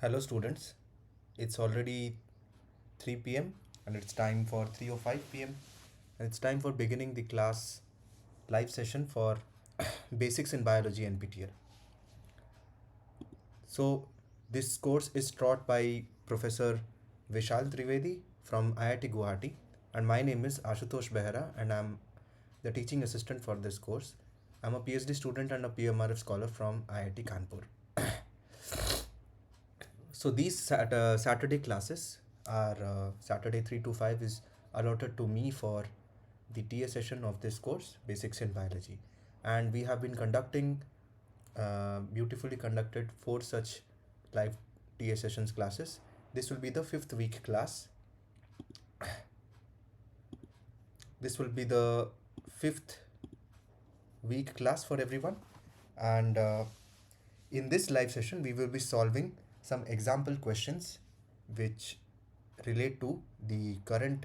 Hello students, it's already 3 p.m. and it's time for 3:05 p.m. and it's time for beginning the class live session for Basics in Biology NPTEL. So this course is taught by Professor Vishal Trivedi from IIT Guwahati and my name is Ashutosh Behra and I'm the teaching assistant for this course. I'm a PhD student and a PMRF scholar from IIT Kanpur. So these Saturday classes are Saturday 3 to 5 is allotted to me for the TA session of this course, Basics in Biology. And we have been conducting, beautifully conducted four such live TA sessions classes. This will be the fifth week class. This will be the fifth week class for everyone. And in this live session, we will be solving some example questions which relate to the current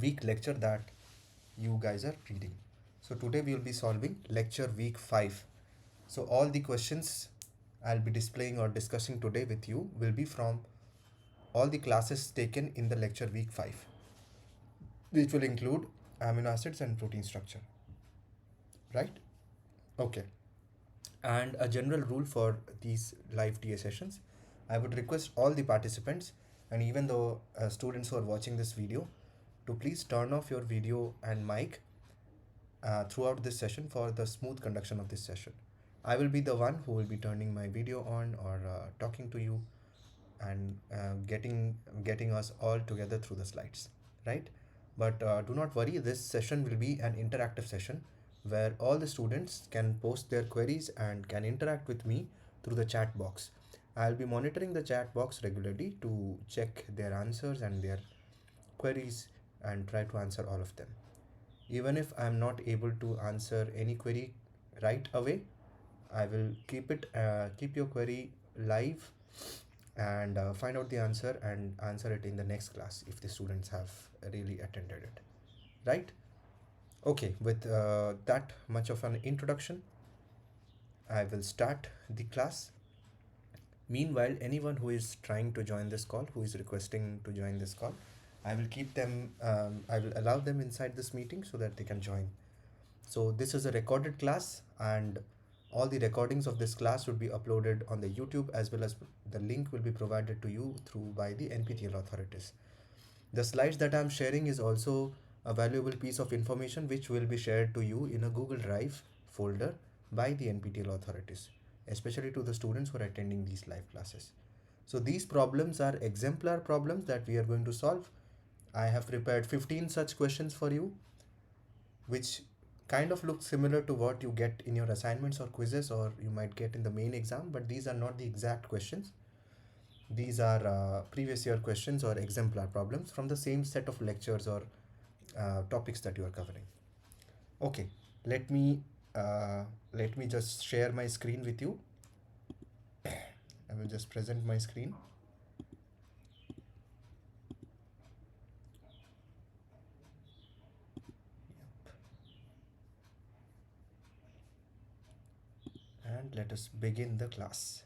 week lecture that you guys are reading. So today we will be solving lecture week 5. So all the questions I'll be displaying or discussing today with you will be from all the classes taken in the lecture week 5, which will include amino acids and protein structure, right? Okay. And a general rule for these live TA sessions, I would request all the participants and even the students who are watching this video to please turn off your video and mic throughout this session for the smooth conduction of this session. I will be the one who will be turning my video on or talking to you and getting us all together through the slides, right? But do not worry, this session will be an interactive session where all the students can post their queries and can interact with me through the chat box. I'll be monitoring the chat box regularly to check their answers and their queries and try to answer all of them. Even if I'm not able to answer any query right away, I will keep your query live and find out the answer and answer it in the next class if the students have really attended it. Right? Okay, with that much of an introduction, I will start the class. Meanwhile, anyone who is trying to join this call, who is requesting to join this call, I will allow them inside this meeting so that they can join. So this is a recorded class and all the recordings of this class would be uploaded on the YouTube as well as the link will be provided to you through by the NPTEL authorities. The slides that I'm sharing is also a valuable piece of information which will be shared to you in a Google Drive folder by the NPTEL authorities, especially to the students who are attending these live classes. So these problems are exemplar problems that we are going to solve. I have prepared 15 such questions for you, which kind of look similar to what you get in your assignments or quizzes or you might get in the main exam, but these are not the exact questions. These are previous year questions or exemplar problems from the same set of lectures or topics that you are covering. Okay, let me let me just share my screen with you. I will just present my screen. And let us begin the class.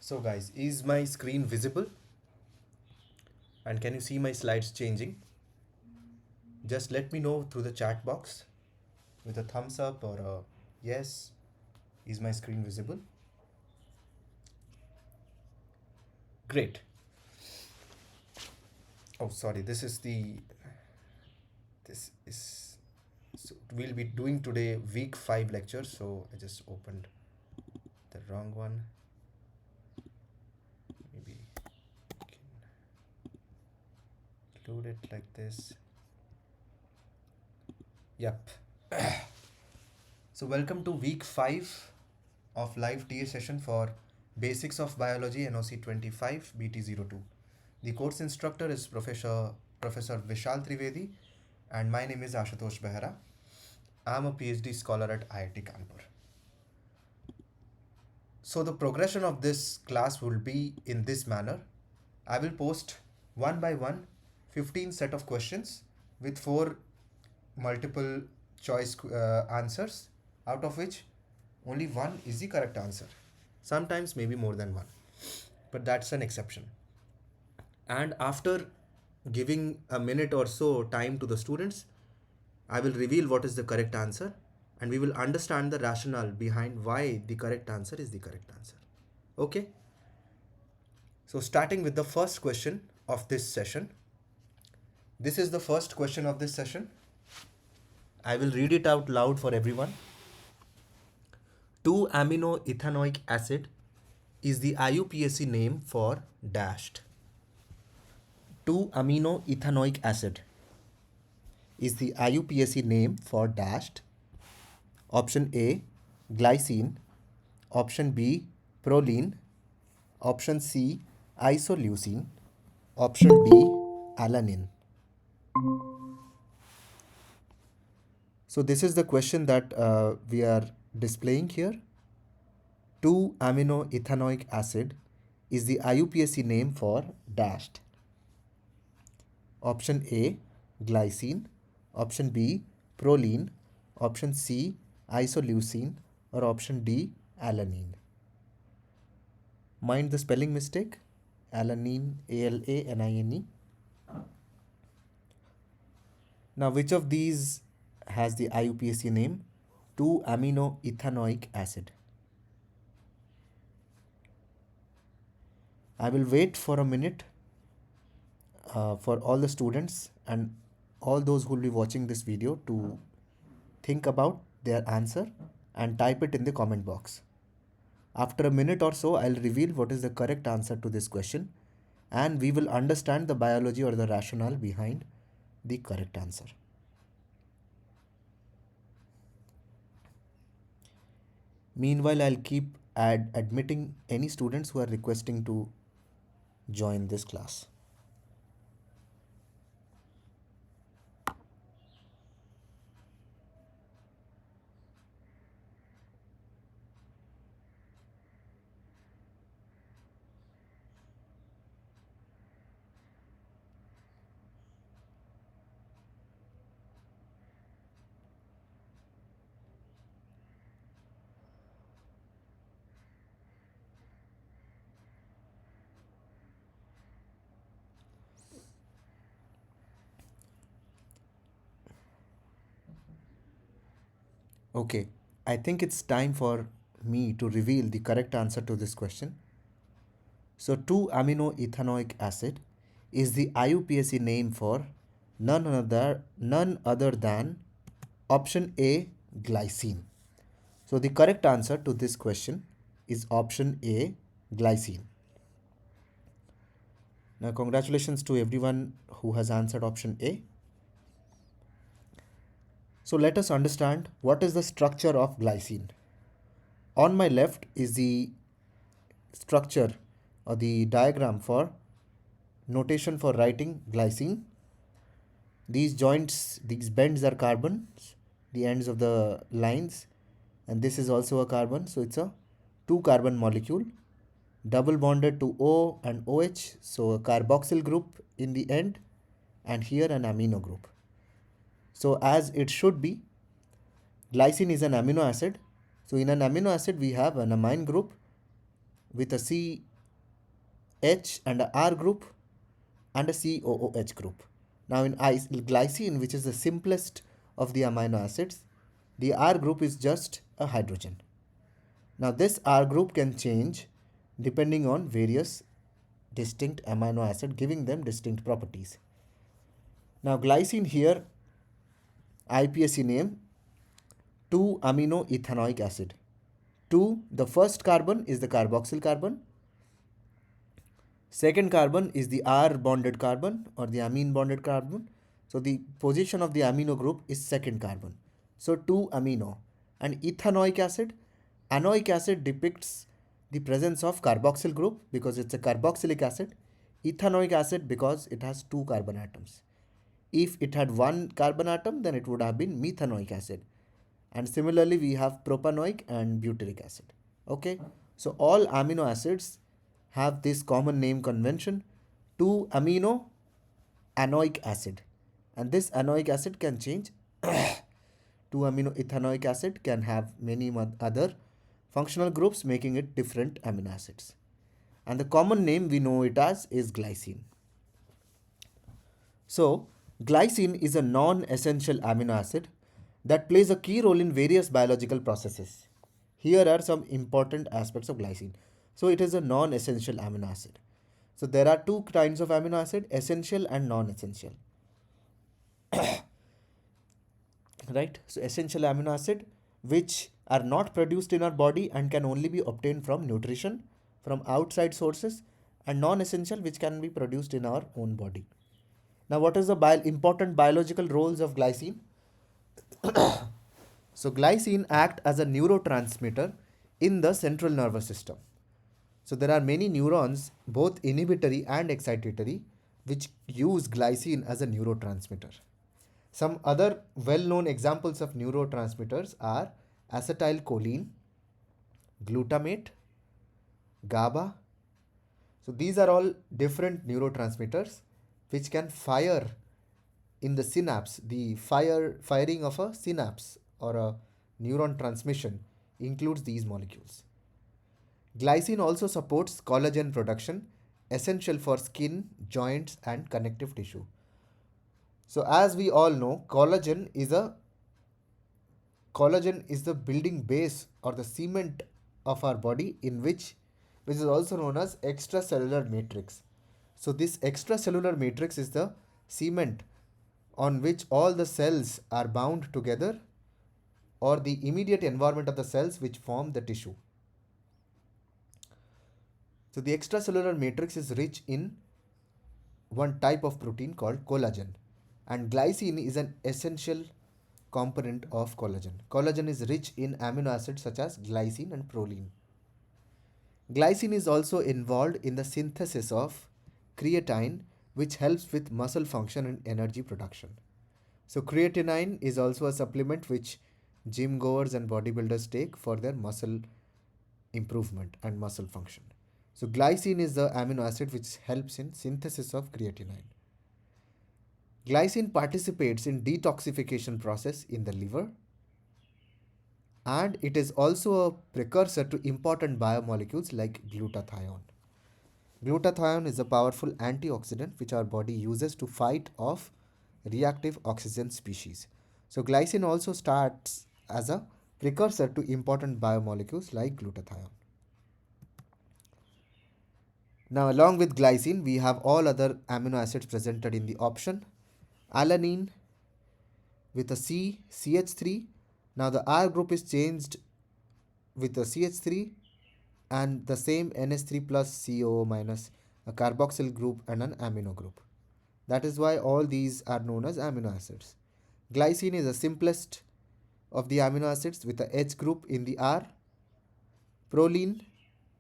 So guys, is my screen visible? And can you see my slides changing? Just let me know through the chat box with a thumbs up or a yes. Is my screen visible? Great. Oh, sorry. This is, so we'll be doing today week 5 lecture. So I just opened the wrong one. Maybe I can load it like this. Yep. So welcome to week 5 of live TA session for Basics of Biology NOC 25 BT02. The course instructor is Professor Vishal Trivedi and my name is Ashutosh Behra. I'm a PhD scholar at IIT Kanpur. So the progression of this class will be in this manner. I will post one by one 15 set of questions with four multiple choice answers, out of which only one is the correct answer. Sometimes maybe more than one, but that's an exception. And after giving a minute or so time to the students, I will reveal what is the correct answer and we will understand the rationale behind why the correct answer is the correct answer. Okay? So, starting with the first question of this session. This is the first question of this session. I will read it out loud for everyone. 2-amino-ethanoic acid is the IUPAC name for dashed. 2-amino-ethanoic acid is the IUPAC name for dashed. Option A, glycine. Option B, proline. Option C, isoleucine. Option D, alanine. So this is the question that we are displaying here. 2-amino-ethanoic acid is the IUPAC name for dashed. Option A, glycine. Option B, proline. Option C, isoleucine. Or option D, alanine. Mind the spelling mistake. Alanine, ALANINE. Now, which of these has the IUPAC name? 2-amino-ethanoic acid. I will wait for a minute for all the students and all those who will be watching this video to think about their answer and type it in the comment box. After a minute or so, I'll reveal what is the correct answer to this question and we will understand the biology or the rationale behind the correct answer. Meanwhile, I'll keep admitting any students who are requesting to join this class. Okay, I think it's time for me to reveal the correct answer to this question. So 2-amino-ethanoic acid is the IUPAC name for none other than option A, glycine. So the correct answer to this question is option A, glycine. Now congratulations to everyone who has answered option A. So let us understand what is the structure of glycine. On my left is the structure or the diagram for notation for writing glycine. These joints, these bends are carbons, the ends of the lines, and this is also a carbon. So it's a 2-carbon molecule, double bonded to O and OH. So a carboxyl group in the end, and here an amino group. So as it should be, glycine is an amino acid. So in an amino acid, we have an amine group with a CH and a R group and a COOH group. Now in glycine, which is the simplest of the amino acids, the R group is just a hydrogen. Now this R group can change depending on various distinct amino acid, giving them distinct properties. Now glycine here, IUPAC name 2-amino-ethanoic acid. 2, the first carbon is the carboxyl carbon. Second carbon is the R bonded carbon or the amine bonded carbon. So the position of the amino group is second carbon. So 2-amino. And ethanoic acid, anoic acid depicts the presence of carboxyl group because it's a carboxylic acid. Ethanoic acid because it has 2 carbon atoms. If it had 1 carbon atom, then it would have been methanoic acid. And similarly, we have propanoic and butyric acid. Okay, so all amino acids have this common name convention 2 amino anoic acid, and this anoic acid can change. 2 amino ethanoic acid can have many other functional groups, making it different amino acids. And the common name we know it as is glycine. So, glycine is a non essential amino acid that plays a key role in various biological processes. Here are some important aspects of glycine. So, it is a non essential amino acid. So, there are two kinds of amino acid, essential and non essential. Right? So, essential amino acid which are not produced in our body and can only be obtained from nutrition from outside sources, and non essential which can be produced in our own body. Now, what is the important biological roles of glycine? So, glycine act as a neurotransmitter in the central nervous system. So, there are many neurons, both inhibitory and excitatory, which use glycine as a neurotransmitter. Some other well-known examples of neurotransmitters are acetylcholine, glutamate, GABA. So, these are all different neurotransmitters which can fire in the synapse. The firing of a synapse or a neuron transmission includes these molecules. Glycine also supports collagen production, essential for skin, joints, and connective tissue. So, as we all know, collagen is the building base or the cement of our body, in which is also known as extracellular matrix. So, this extracellular matrix is the cement on which all the cells are bound together, or the immediate environment of the cells which form the tissue. So, the extracellular matrix is rich in one type of protein called collagen, and glycine is an essential component of collagen. Collagen is rich in amino acids such as glycine and proline. Glycine is also involved in the synthesis of creatine, which helps with muscle function and energy production. So, creatinine is also a supplement which gym goers and bodybuilders take for their muscle improvement and muscle function. So, glycine is the amino acid which helps in synthesis of creatinine. Glycine participates in detoxification process in the liver, and it is also a precursor to important biomolecules like glutathione. Glutathione is a powerful antioxidant which our body uses to fight off reactive oxygen species. So, glycine also starts as a precursor to important biomolecules like glutathione. Now, along with glycine, we have all other amino acids presented in the option. Alanine with a C, CH3. Now, the R group is changed with a CH3 and the same NH3 plus COO minus, a carboxyl group and an amino group. That is why all these are known as amino acids. Glycine is the simplest of the amino acids with a H group in the R. Proline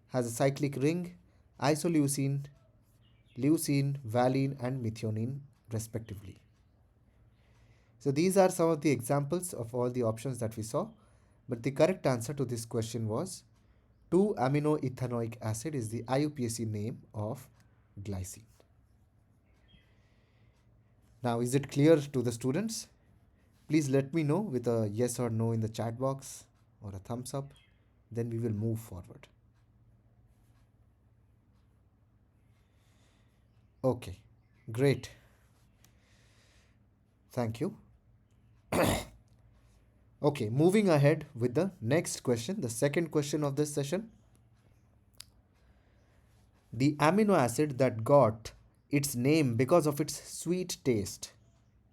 has a cyclic ring, isoleucine, leucine, valine, and methionine respectively. So these are some of the examples of all the options that we saw. But the correct answer to this question was 2-aminoethanoic acid is the IUPAC name of glycine. Now, is it clear to the students? Please let me know with a yes or no in the chat box or a thumbs up. Then we will move forward. Okay, great. Thank you. Okay, moving ahead with the next question, the second question of this session. The amino acid that got its name because of its sweet taste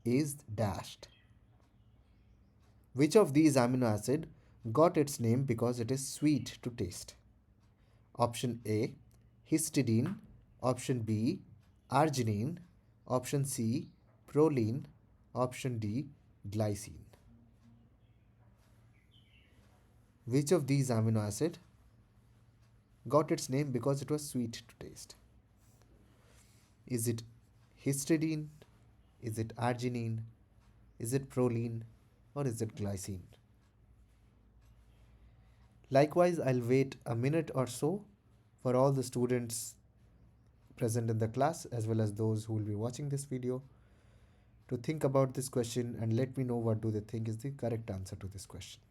is dashed. Which of these amino acid got its name because it is sweet to taste? Option A, histidine. Option B, arginine. Option C, proline. Option D, glycine. Which of these amino acid got its name because it was sweet to taste? Is it histidine? Is it arginine? Is it proline? Or is it glycine? Likewise, I'll wait a minute or so for all the students present in the class as well as those who will be watching this video to think about this question and let me know what do they think is the correct answer to this question.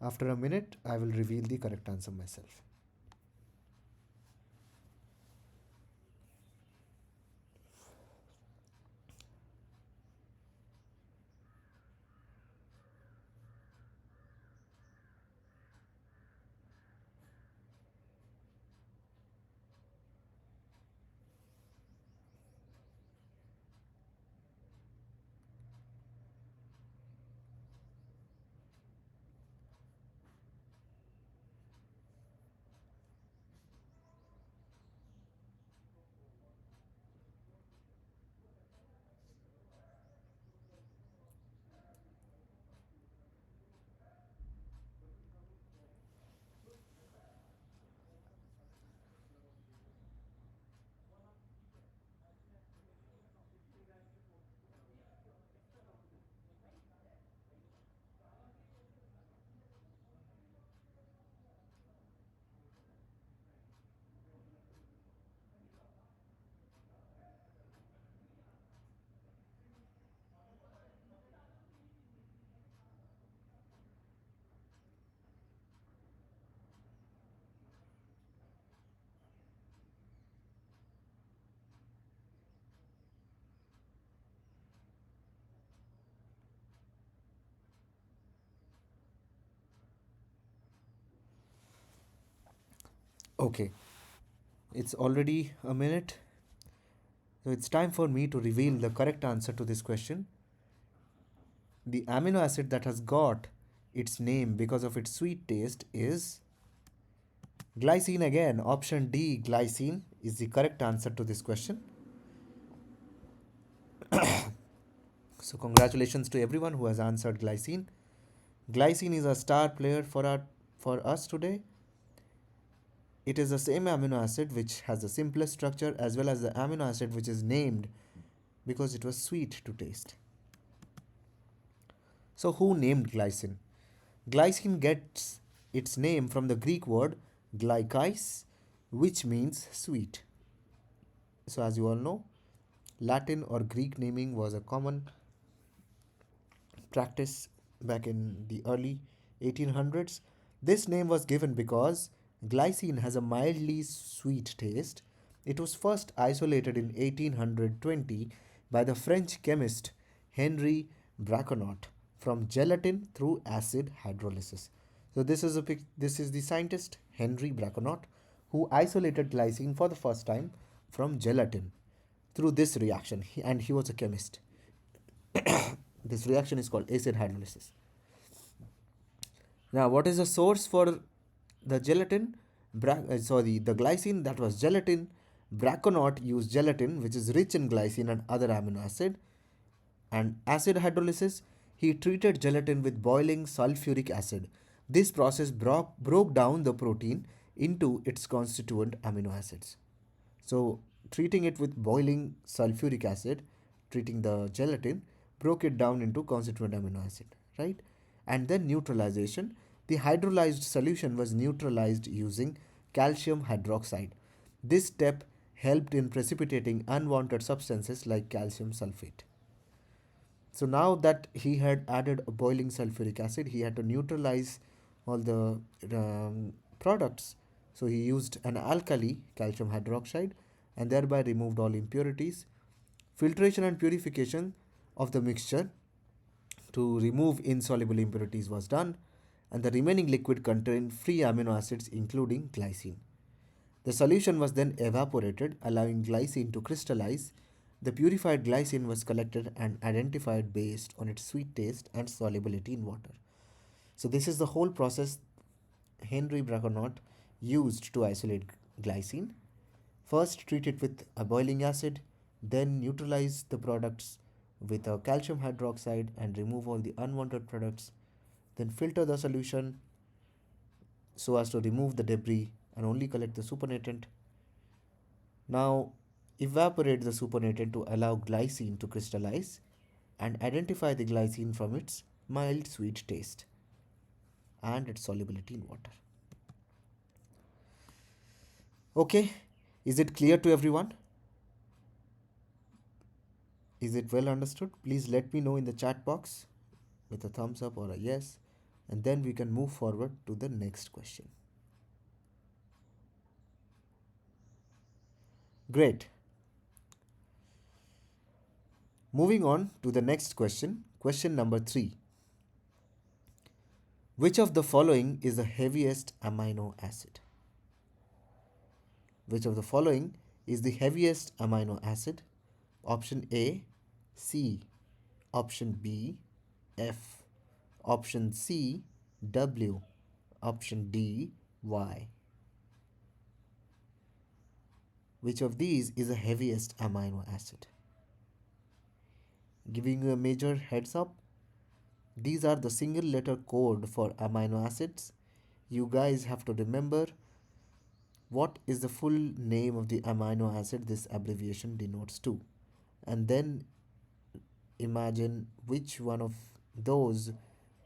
After a minute, I will reveal the correct answer myself. Okay, it's already a minute. So it's time for me to reveal the correct answer to this question. The amino acid that has got its name because of its sweet taste is glycine again. Option D, glycine, is the correct answer to this question. So congratulations to everyone who has answered glycine. Glycine is a star player for us today. It is the same amino acid which has the simplest structure as well as the amino acid which is named because it was sweet to taste. So who named glycine? Glycine gets its name from the Greek word glykais, which means sweet. So as you all know, Latin or Greek naming was a common practice back in the early 1800s. This name was given because glycine has a mildly sweet taste. It was first isolated in 1820 by the French chemist Henri Braconnot from gelatin through acid hydrolysis. So this is the scientist Henri Braconnot who isolated glycine for the first time from gelatin through this reaction, and he was a chemist. This reaction is called acid hydrolysis. Now, what is the source for the gelatin? The glycine that was gelatin. Braconnot used gelatin, which is rich in glycine and other amino acid. And acid hydrolysis, he treated gelatin with boiling sulfuric acid. This process broke down the protein into its constituent amino acids. So, treating it with boiling sulfuric acid, treating the gelatin, broke it down into constituent amino acid, right? And then neutralization. The hydrolyzed solution was neutralized using calcium hydroxide. This step helped in precipitating unwanted substances like calcium sulfate. So now that he had added a boiling sulfuric acid, he had to neutralize all the products. So he used an alkali, calcium hydroxide, and thereby removed all impurities. Filtration and purification of the mixture to remove insoluble impurities was done, and the remaining liquid contained free amino acids including glycine. The solution was then evaporated, allowing glycine to crystallize. The purified glycine was collected and identified based on its sweet taste and solubility in water. So this is the whole process Henry Braconnot used to isolate glycine. First treat it with a boiling acid, then neutralize the products with a calcium hydroxide and remove all the unwanted products, then filter the solution so as to remove the debris and only collect the supernatant. Now evaporate the supernatant to allow glycine to crystallize and identify the glycine from its mild sweet taste and its solubility in water. Okay, Is it clear to everyone? Is it well understood? Please let me know in the chat box with a thumbs up or a yes, and then we can move forward to the next question. Great. Moving on to the next question, question number 3. Which of the following is the heaviest amino acid? Which of the following is the heaviest amino acid? Option A, C. Option B, F. Option C, W. Option D, Y. Which of these is the heaviest amino acid? Giving you a major heads up, these are the single letter code for amino acids. You guys have to remember what is the full name of the amino acid this abbreviation denotes to, and then imagine which one of those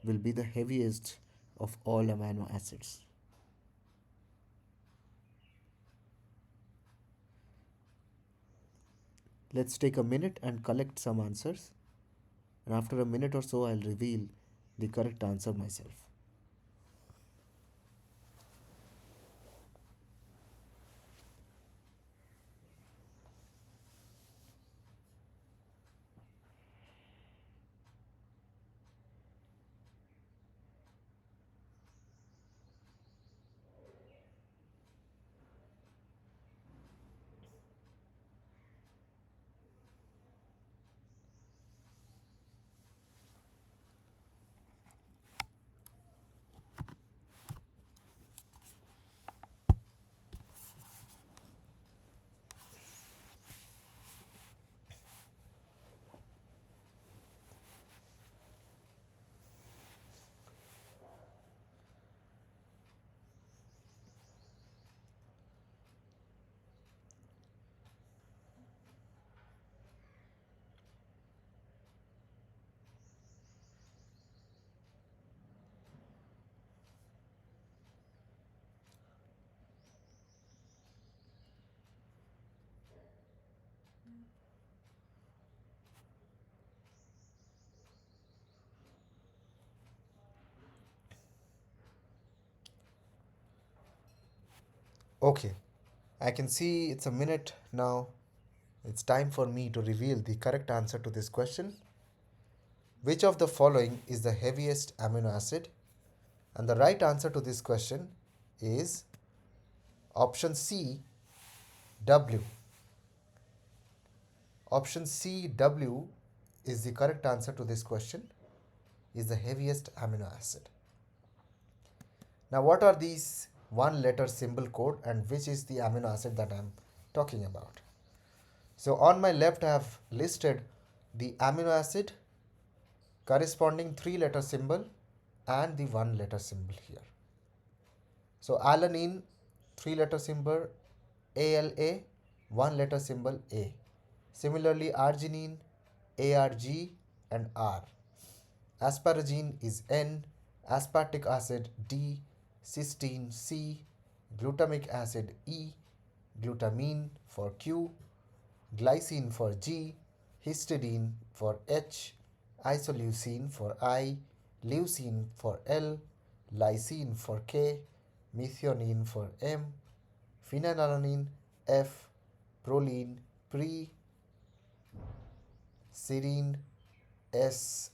will be the heaviest of all amino acids. Let's take a minute and collect some answers, and after a minute or so I'll reveal the correct answer myself. Okay, I can see it's a minute now. It's time for me to reveal the correct answer to this question. Which of the following is the heaviest amino acid? And the right answer to this question is option C, W. Option C, W is the correct answer to this question, is the heaviest amino acid. Now, what are these one letter symbol code and which is the amino acid that I'm talking about? So, on my left, I have listed the amino acid corresponding three letter symbol and the one letter symbol here. So, alanine, three letter symbol ALA, one letter symbol A. Similarly, arginine, ARG and R. Asparagine is N, aspartic acid D, cysteine C, glutamic acid E, glutamine for Q, glycine for G, histidine for H, isoleucine for I, leucine for L, lysine for K, methionine for M, phenylalanine F, proline pre, serine S,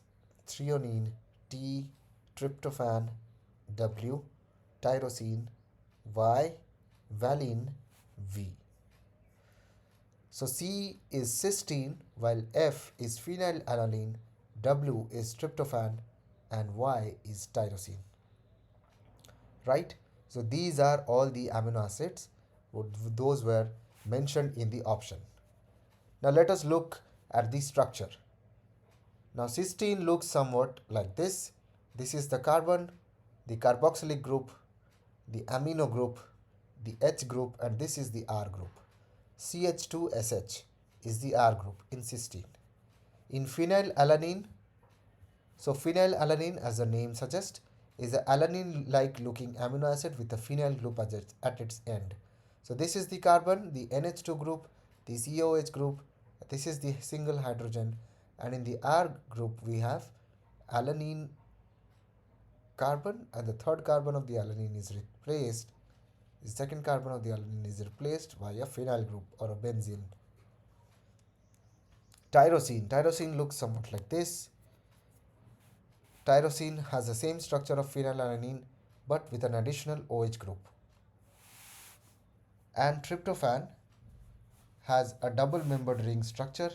threonine T, tryptophan W, tyrosine Y, valine V. So C is cysteine while F is phenylalanine, W is tryptophan and Y is tyrosine. Right? So these are all the amino acids. Those were mentioned in the option. Now let us look at the structure. Now cysteine looks somewhat like this. This is the carbon, the carboxylic group, the amino group, the H group, and this is the R group. CH2SH is the R group in cysteine. In phenylalanine, so phenylalanine, as the name suggests, is an alanine-like looking amino acid with a phenyl group at its end. So this is the carbon, the NH2 group, the COH group, this is the single hydrogen, and in the R group we have alanine carbon, and the third carbon of the alanine is replaced, the second carbon of the alanine is replaced by a phenyl group or a benzene. Tyrosine looks somewhat like this. Tyrosine has the same structure of phenylalanine but with an additional OH group. And tryptophan has a double membered ring structure,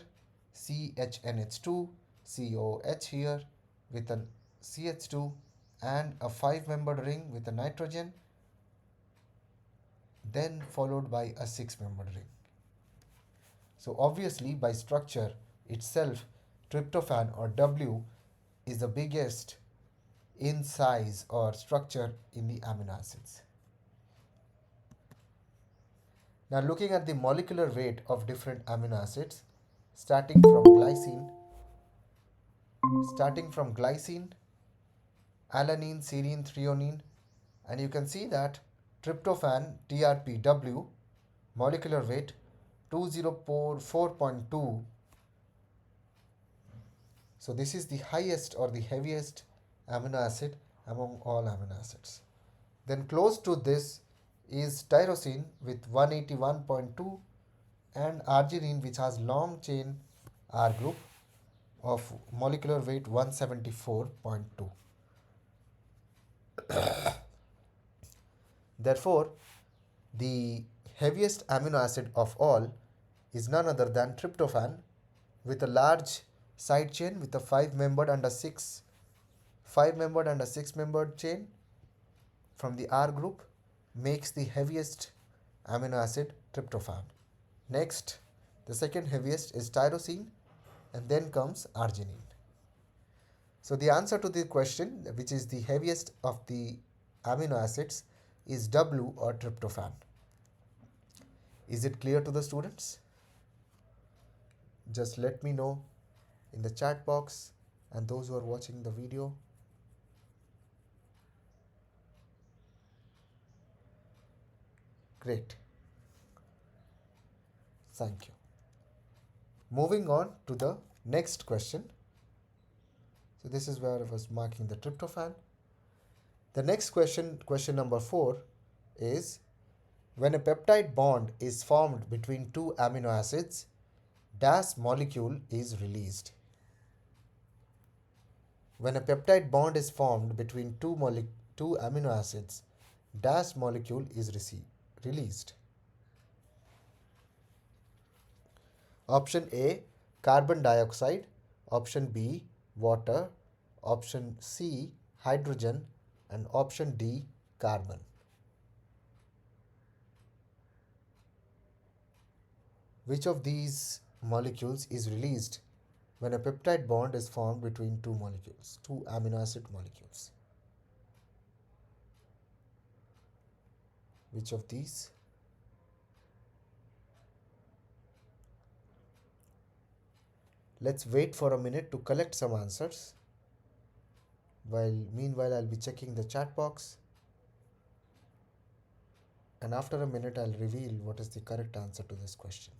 CHNH2, COH here with an CH2, and a 5-membered ring with a nitrogen, then followed by a 6-membered ring. So obviously by structure itself, tryptophan or W is the biggest in size or structure in the amino acids. Now looking at the molecular weight of different amino acids, starting from glycine, alanine, serine, threonine, and you can see that tryptophan TRPW molecular weight 2044.2. So this is the highest or the heaviest amino acid among all amino acids. Then close to this is tyrosine with 181.2 and arginine, which has long chain R group of molecular weight 174.2. Therefore, the heaviest amino acid of all is none other than tryptophan with a large side chain with a 5-membered and a 6-membered chain from the R group makes the heaviest amino acid tryptophan. Next, the second heaviest is tyrosine, and then comes arginine. So the answer to the question, which is the heaviest of the amino acids, is W or tryptophan. Is it clear to the students? Just let me know in the chat box and those who are watching the video. Great. Thank you. Moving on to the next question. So this is where I was marking the tryptophan. The next question, question number 4, is when a peptide bond is formed between two amino acids, dash molecule is released. When a peptide bond is formed between two amino acids, dash molecule is released. Option A, carbon dioxide. Option B, water. Option C, hydrogen. And option D, carbon. Which of these molecules is released when a peptide bond is formed between two amino acid molecules? Which of these? Let's wait for a minute to collect some answers. Meanwhile, I'll be checking the chat box. And after a minute, I'll reveal what is the correct answer to this question.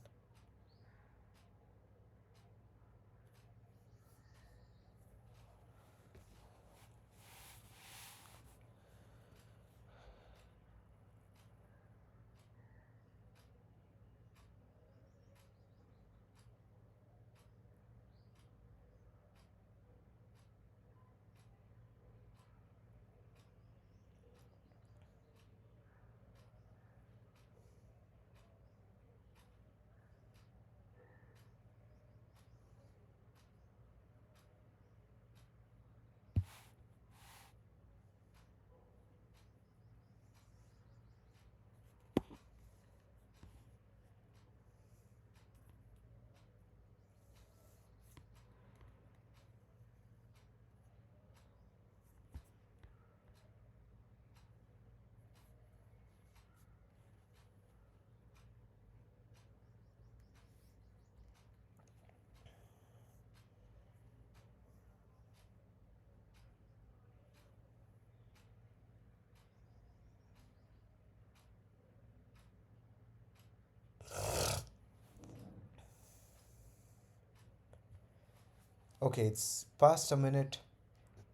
Okay, it's past a minute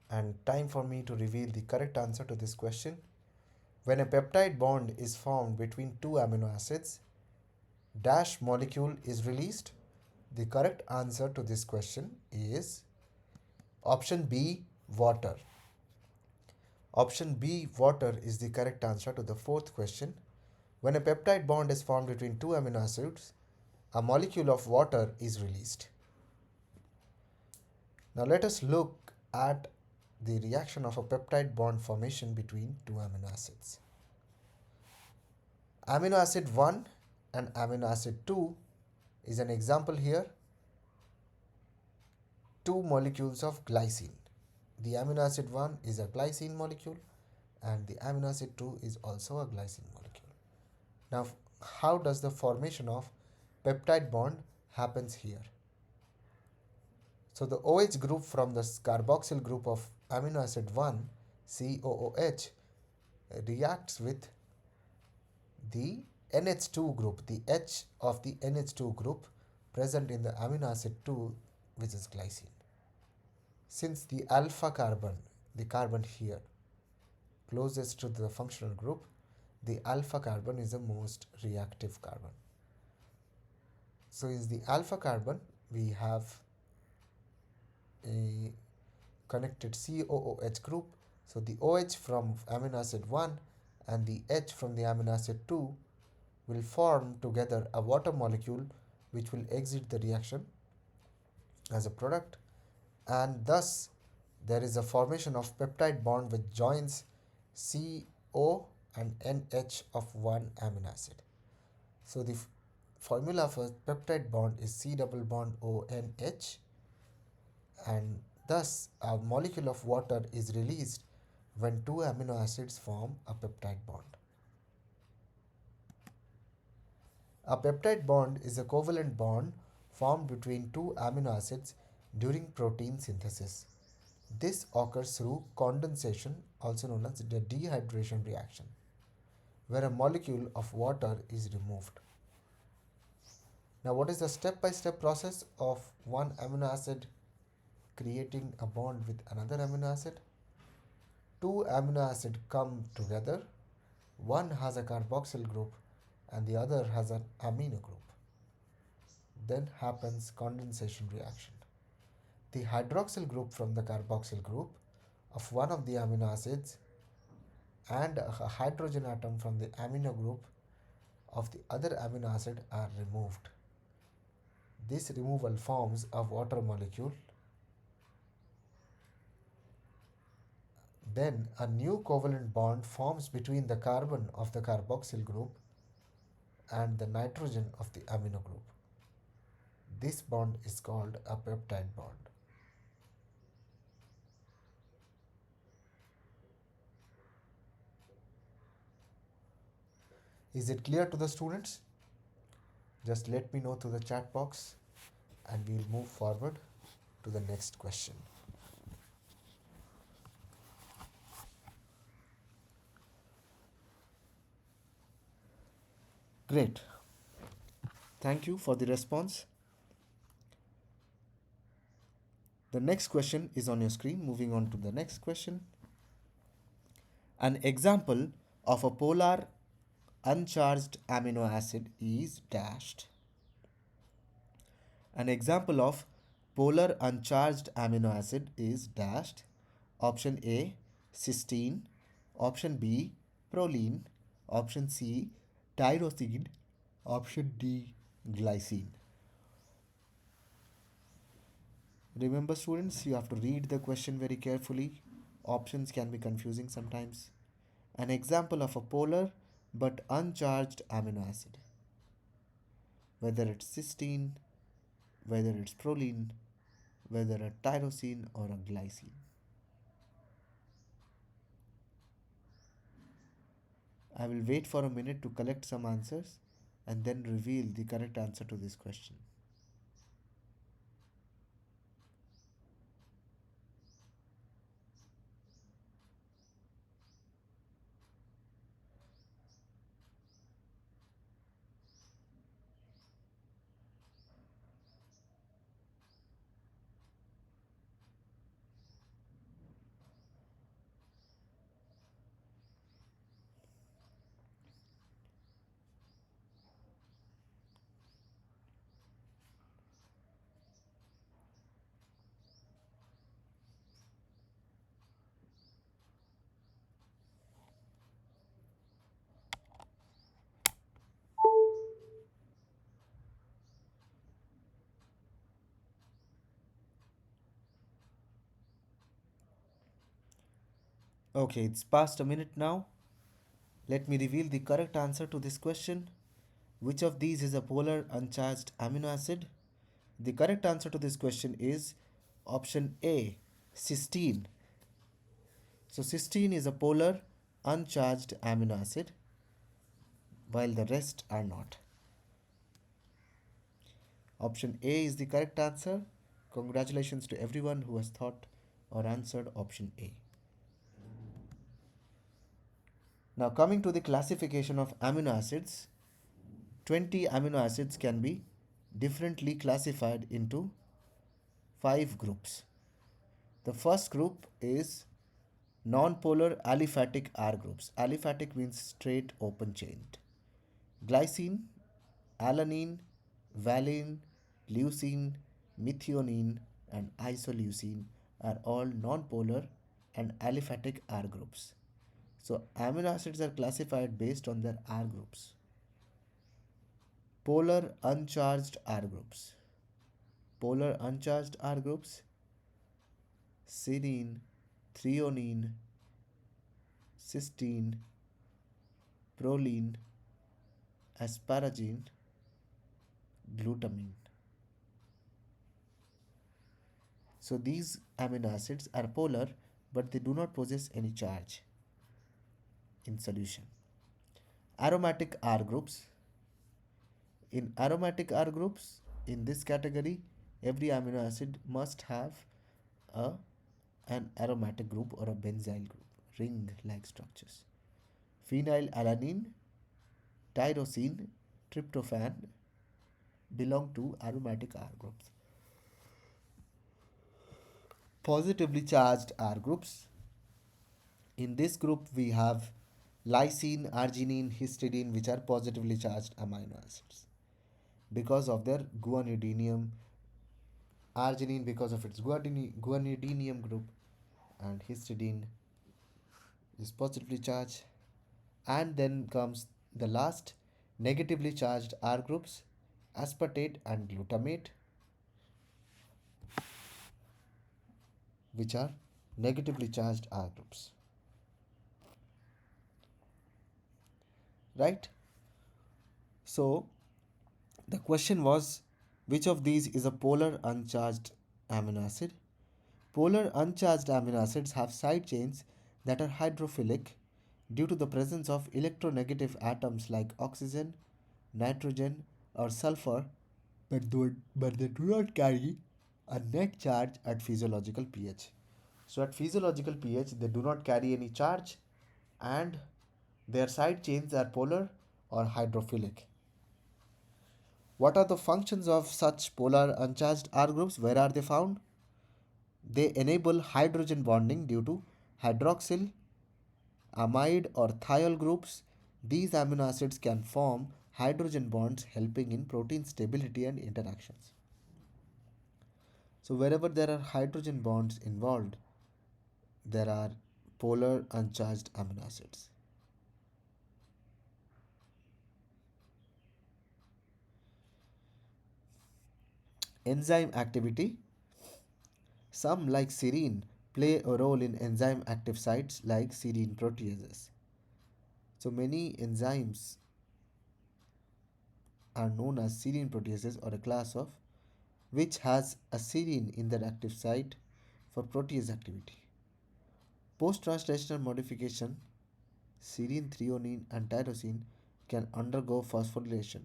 and time for me to reveal the correct answer to this question. When a peptide bond is formed between two amino acids, dash molecule is released. The correct answer to this question is option B, water. Option B, water, is the correct answer to the fourth question. When a peptide bond is formed between two amino acids, a molecule of water is released. Now let us look at the reaction of a peptide bond formation between two amino acids. Amino acid 1 and amino acid 2 is an example here. Two molecules of glycine. The amino acid 1 is a glycine molecule and the amino acid 2 is also a glycine molecule. Now, how does the formation of peptide bond happens here? So the OH group from the carboxyl group of amino acid 1, COOH, reacts with the NH2 group, the H of the NH2 group present in the amino acid 2, which is glycine. Since the alpha carbon, the carbon here, closest to the functional group, the alpha carbon is the most reactive carbon. So in the alpha carbon, we have a connected COOH group. So the OH from amino acid 1 and the H from the amino acid 2 will form together a water molecule which will exit the reaction as a product, and thus there is a formation of peptide bond which joins CO and NH of one amino acid. So the formula for peptide bond is C double bond ONH, and thus a molecule of water is released when two amino acids form a peptide bond. A peptide bond is a covalent bond formed between two amino acids during protein synthesis. This occurs through condensation, also known as the dehydration reaction, where a molecule of water is removed. Now, what is the step-by-step process of one amino acid creating a bond with another amino acid? Two amino acids come together. One has a carboxyl group and the other has an amino group. Then happens condensation reaction. The hydroxyl group from the carboxyl group of one of the amino acids and a hydrogen atom from the amino group of the other amino acid are removed. This removal forms a water molecule. Then a new covalent bond forms between the carbon of the carboxyl group and the nitrogen of the amino group. This bond is called a peptide bond. Is it clear to the students? Just let me know through the chat box and we'll move forward to the next question. Great. Thank you for the response. The next question is on your screen. Moving on to the next question. An example of a polar uncharged amino acid is dashed. An example of polar uncharged amino acid is dashed. Option A, cysteine. Option B, proline. Option C, tyrosine. Option D, glycine. Remember students, you have to read the question very carefully. Options can be confusing sometimes. An example of a polar but uncharged amino acid. Whether it's cysteine, whether it's proline, whether a tyrosine or a glycine. I will wait for a minute to collect some answers and then reveal the correct answer to this question. Okay, it's past a minute now. Let me reveal the correct answer to this question. Which of these is a polar uncharged amino acid? The correct answer to this question is option A, cysteine. So, cysteine is a polar uncharged amino acid, while the rest are not. Option A is the correct answer. Congratulations to everyone who has thought or answered option A. Now, coming to the classification of amino acids, 20 amino acids can be differently classified into 5 groups. The first group is non-polar aliphatic R groups. Aliphatic means straight open chained. Glycine, alanine, valine, leucine, methionine, and isoleucine are all non-polar and aliphatic R groups. So amino acids are classified based on their R groups. Polar uncharged R groups. Polar uncharged R groups: serine, threonine, cysteine, proline, asparagine, glutamine. So these amino acids are polar but they do not possess any charge in solution. Aromatic R groups. In aromatic R groups, in this category, every amino acid must have a, an aromatic group or a benzyl group, ring-like structures. Phenylalanine, tyrosine, tryptophan belong to aromatic R groups. Positively charged R groups. In this group, we have lysine, arginine, histidine, which are positively charged amino acids because of their guanidinium. Arginine because of its guanidinium group, and histidine is positively charged. And then comes the last negatively charged R groups, aspartate and glutamate, which are negatively charged R groups. Right? So, the question was, which of these is a polar uncharged amino acid? Polar uncharged amino acids have side chains that are hydrophilic due to the presence of electronegative atoms like oxygen, nitrogen, or sulfur, but they do not carry a net charge at physiological pH. So, at physiological pH, they do not carry any charge and their side chains are polar or hydrophilic. What are the functions of such polar uncharged R groups? Where are they found? They enable hydrogen bonding due to hydroxyl, amide, or thiol groups. These amino acids can form hydrogen bonds helping in protein stability and interactions. So, wherever there are hydrogen bonds involved, there are polar uncharged amino acids. Enzyme activity. Some, like serine, play a role in enzyme active sites like serine proteases. So, many enzymes are known as serine proteases or a class of which has a serine in their active site for protease activity. Post-translational modification, serine, threonine, and tyrosine can undergo phosphorylation.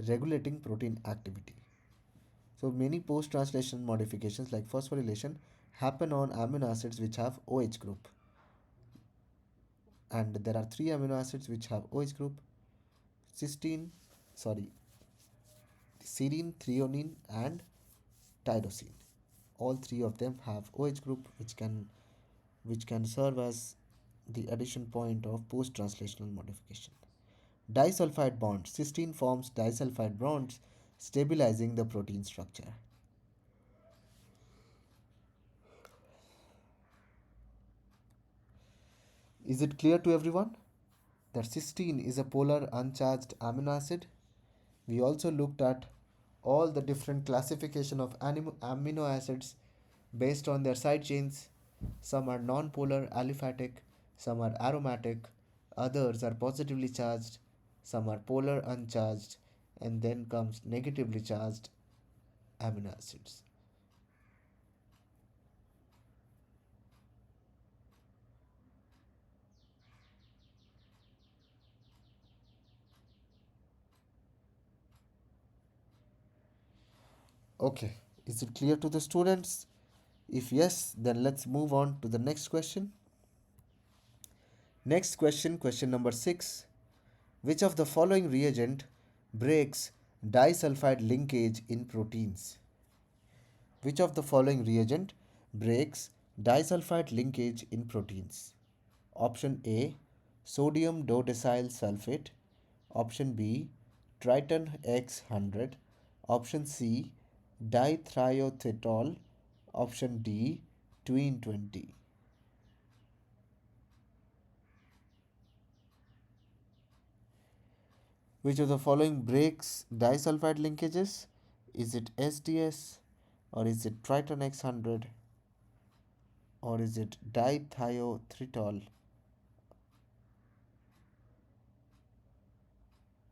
Regulating protein activity. So many post-translational modifications like phosphorylation happen on amino acids which have OH group. And there are 3 amino acids which have OH group: cysteine, sorry, serine, threonine, and tyrosine. All 3 of them have OH group which can serve as the addition point of post-translational modification. Disulfide bonds. Cysteine forms disulfide bonds, stabilizing the protein structure. Is it clear to everyone that cysteine is a polar uncharged amino acid? We also looked at all the different classification of amino acids based on their side chains. Some are non-polar aliphatic, some are aromatic, others are positively charged, some are polar uncharged, and then comes negatively charged amino acids. Okay, is it clear to the students? If yes, then let's move on to the next question. Next question, question number 6. Which of the following reagent breaks disulfide linkage in proteins? Which of the following reagent breaks disulfide linkage in proteins? Option A, sodium dodecyl sulfate. Option B, Triton X100. Option C, dithiothetol. Option D, tween 20. Which of the following breaks disulfide linkages? Is it SDS, or is it Triton X100, or is it dithiothetol,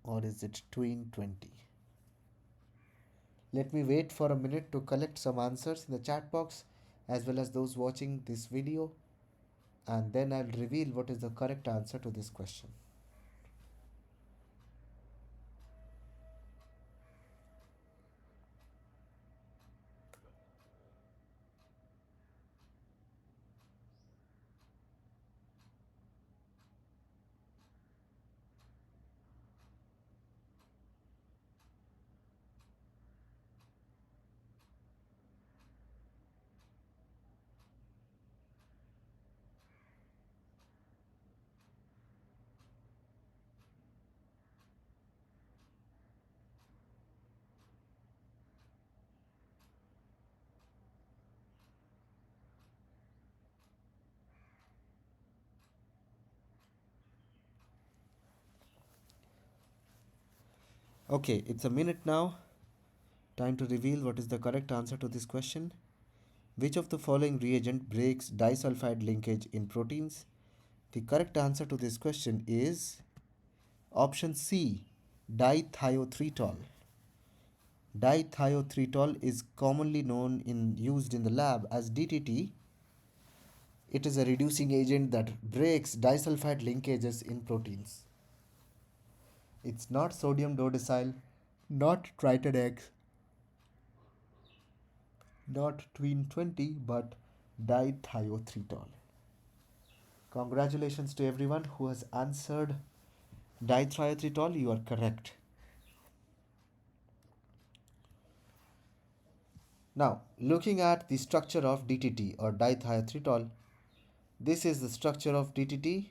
or is it tween 20? Let me wait for a minute to collect some answers in the chat box as well as those watching this video, and then I'll reveal what is the correct answer to this question. Okay, it's a minute now. Time to reveal what is the correct answer to this question. Which of the following reagent breaks disulfide linkage in proteins? The correct answer to this question is option C, dithiothetol. Dithiothetol is commonly known in used in the lab as DTT. It is a reducing agent that breaks disulfide linkages in proteins. It's not sodium dodecyl, not Triton X, not tween 20, but dithiothetol. Congratulations to everyone who has answered dithiothetol. You are correct. Now, looking at the structure of DTT or dithiothetol, this is the structure of DTT.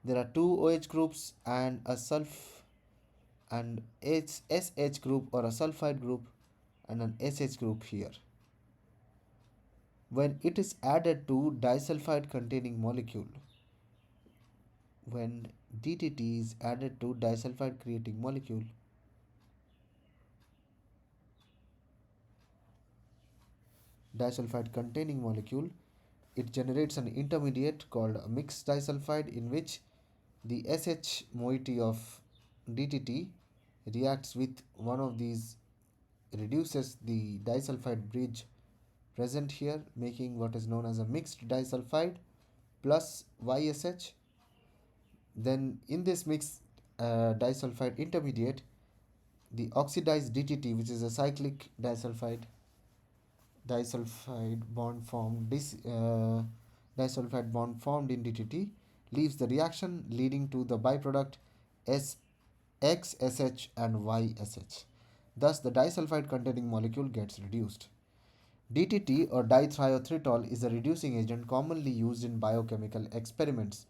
There are two OH groups and a SH group or a sulfide group and an SH group here. When it is added to disulfide containing molecule, when DTT is added to disulfide creating molecule, disulfide containing molecule, it generates an intermediate called a mixed disulfide in which the SH moiety of DTT reacts with one of these, reduces the disulfide bridge present here, making what is known as a mixed disulfide plus YSH. Then in this mixed disulfide intermediate, the oxidized DTT, which is a cyclic disulfide bond formed disulfide bond formed in DTT, leaves the reaction, leading to the byproduct XSH and YSH. Thus, the disulfide containing molecule gets reduced. DTT or dithiothetol is a reducing agent commonly used in biochemical experiments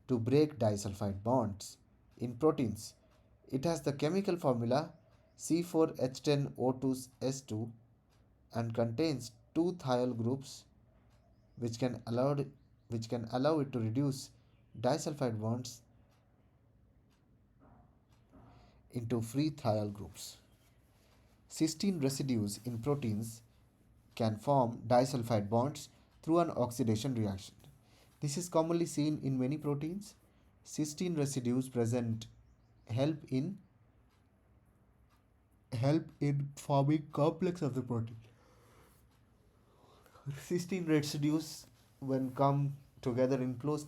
to break disulfide bonds in proteins. It has the chemical formula C4H10O2S2 and contains two thiol groups which can allow it to reduce disulfide bonds into free thiol groups. Cysteine residues in proteins can form disulfide bonds through an oxidation reaction. This is commonly seen in many proteins. Cysteine residues present help in forming complex of the protein. Cysteine residues, when come together in close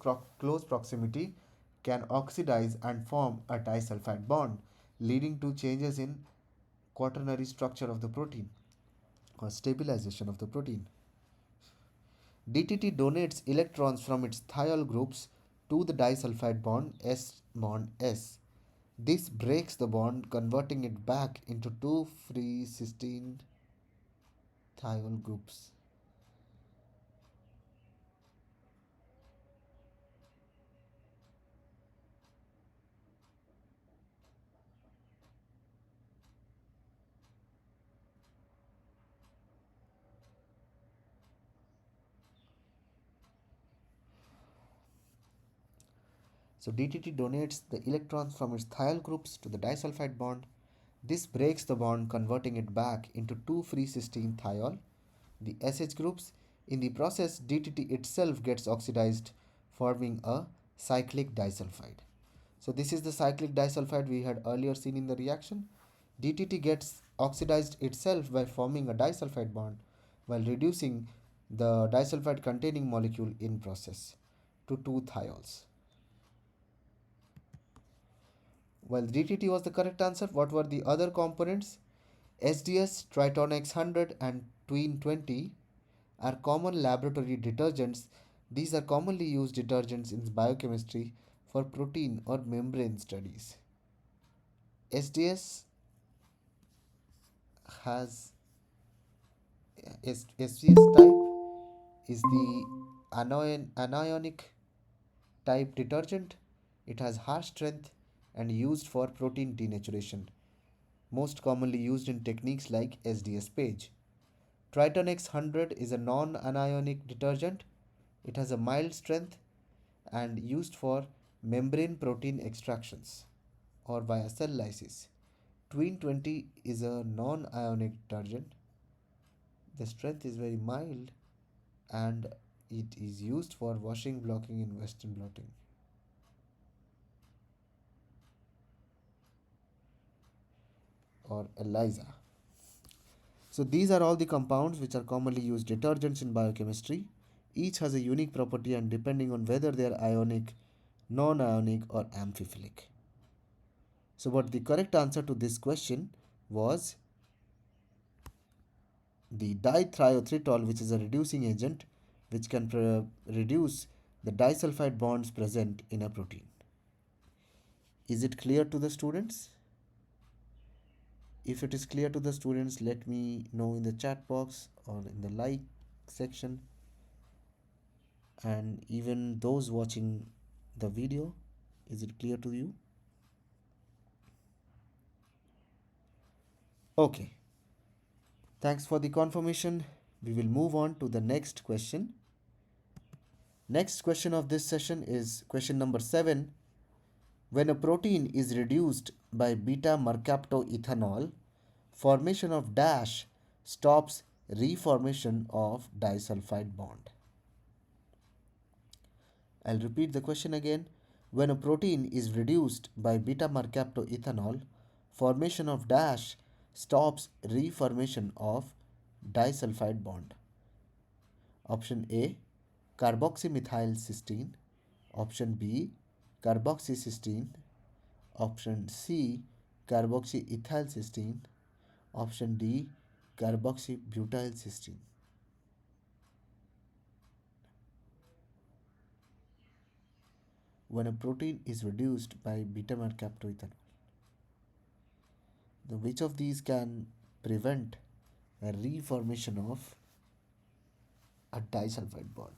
proximity, can oxidize and form a disulfide bond, leading to changes in quaternary structure of the protein or stabilization of the protein. DTT donates electrons from its thiol groups to the disulfide bond S bond S. This breaks the bond, converting it back into two free cysteine thiol groups. So DTT donates the electrons from its thiol groups to the disulfide bond. This breaks the bond, converting it back into two free cysteine thiol, the SH groups. In the process, DTT itself gets oxidized, forming a cyclic disulfide. So this is the cyclic disulfide we had earlier seen in the reaction. DTT gets oxidized itself by forming a disulfide bond while reducing the disulfide containing molecule in process to two thiols. While DTT was the correct answer, what were the other components? SDS, Tritonex 100 and Tween 20 are common laboratory detergents. These are commonly used detergents in biochemistry for protein or membrane studies. SDS has SDS type is the anionic type detergent. It has harsh strength and used for protein denaturation, most commonly used in techniques like SDS page. Tritonex 100 is a non-anionic detergent. It has a mild strength and used for membrane protein extractions or via cell lysis. Tween 20 is a non-ionic detergent. The strength is very mild and it is used for washing, blocking, and western blotting. Or ELISA. So these are all the compounds which are commonly used detergents in biochemistry. Each has a unique property and depending on whether they are ionic, non-ionic or amphiphilic. So what the correct answer to this question was the dithiothritol, which is a reducing agent which can reduce the disulfide bonds present in a protein. Is it clear to the students? If it is clear to the students, let me know in the chat box or in the like section. And even those watching the video, is it clear to you? Okay. Thanks for the confirmation. We will move on to the next question. Next question of this session is question number 7. When a protein is reduced by beta mercaptoethanol, formation of dash stops reformation of disulfide bond. I'll repeat the question again. When a protein is reduced by beta mercaptoethanol, formation of dash stops reformation of disulfide bond. Option A, carboxymethylcysteine. Option B, carboxycysteine. Option C, carboxyethylcysteine. Option D, carboxybutylcysteine. When a protein is reduced by beta mercaptoethanol, which of these can prevent a reformation of a disulfide bond?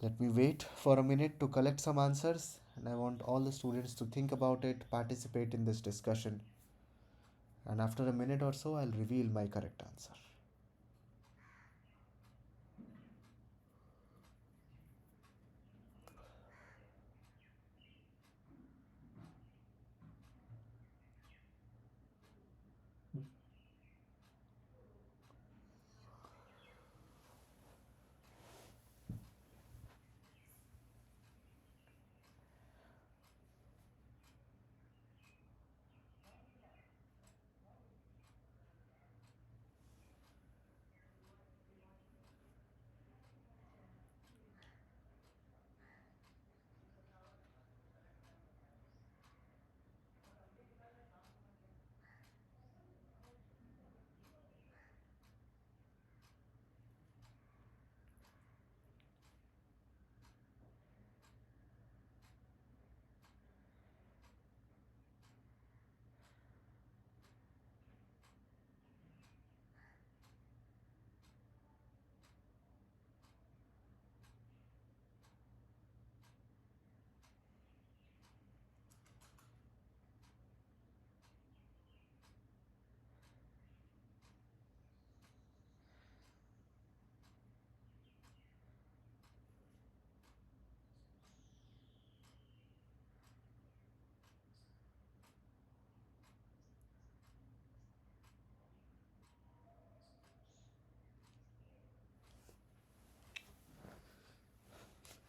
Let me wait for a minute to collect some answers, and I want all the students to think about it, participate in this discussion, And after a minute or so, I'll reveal my correct answer.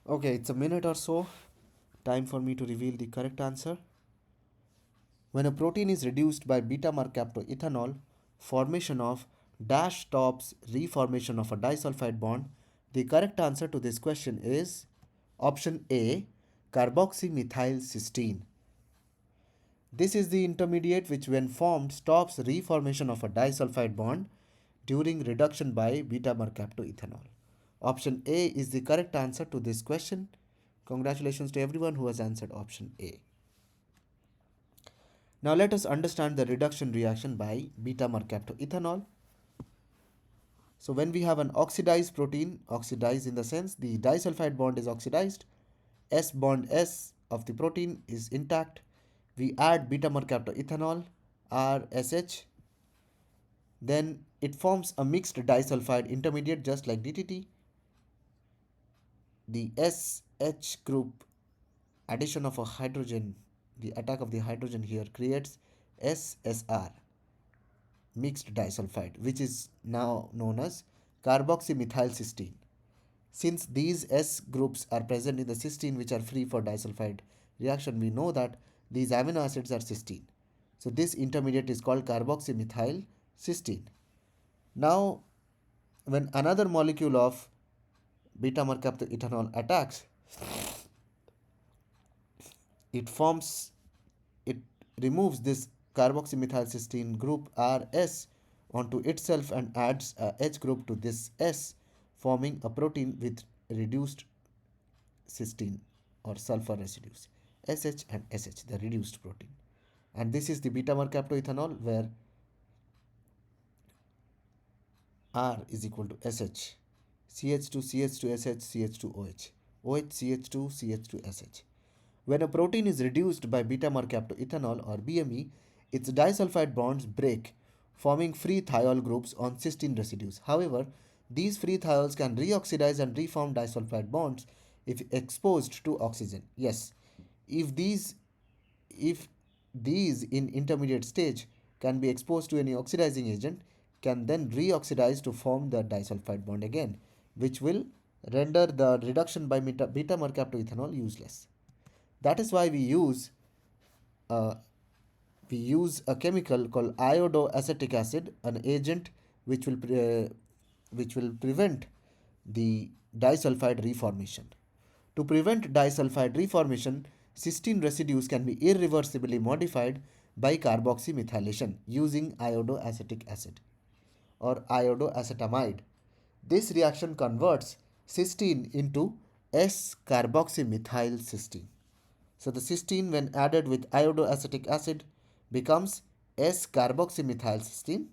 Okay, it's a minute or so. Time for me to reveal the correct answer. When a protein is reduced by beta mercaptoethanol, formation of dash stops reformation of a disulfide bond. The correct answer to this question is option A, carboxymethyl cysteine. This is the intermediate which, when formed, stops reformation of a disulfide bond during reduction by beta mercaptoethanol. Option A is the correct answer to this question. Congratulations to everyone who has answered option A. Now let us understand the reduction reaction by beta mercaptoethanol. So when we have an oxidized protein, oxidized in the sense the disulfide bond is oxidized, S bond S of the protein is intact. We add beta mercaptoethanol, RSH, then it forms a mixed disulfide intermediate just like DTT. The SH group addition of a hydrogen, the attack of the hydrogen here creates SSR, mixed disulfide, which is now known as carboxymethyl cysteine. Since these S groups are present in the cysteine which are free for disulfide reaction, we know that these amino acids are cysteine. So this intermediate is called carboxymethyl cysteine. Now, when another molecule of beta mercaptoethanol attacks, it forms, it removes this carboxymethyl cysteine group RS onto itself and adds a H group to this S, forming a protein with reduced cysteine or sulfur residues, SH and SH, the reduced protein. And this is the beta mercaptoethanol where R is equal to SH, CH2, CH2, SH, CH2, OH, OH, CH2, CH2, SH. When a protein is reduced by beta mercaptoethanol or BME, its disulfide bonds break, forming free thiol groups on cysteine residues. However, these free thiols can reoxidize and reform disulfide bonds if exposed to oxygen. Yes, if if these in intermediate stage can be exposed to any oxidizing agent, can then reoxidize to form the disulfide bond again, which will render the reduction by beta mercaptoethanol useless. That is why uh, we use a chemical called iodoacetic acid, an agent which will prevent the disulfide reformation. To prevent disulfide reformation, cysteine residues can be irreversibly modified by carboxymethylation using iodoacetic acid or iodoacetamide. This reaction converts cysteine into S-carboxymethyl cysteine. So the cysteine, when added with iodoacetic acid, becomes S-carboxymethyl cysteine,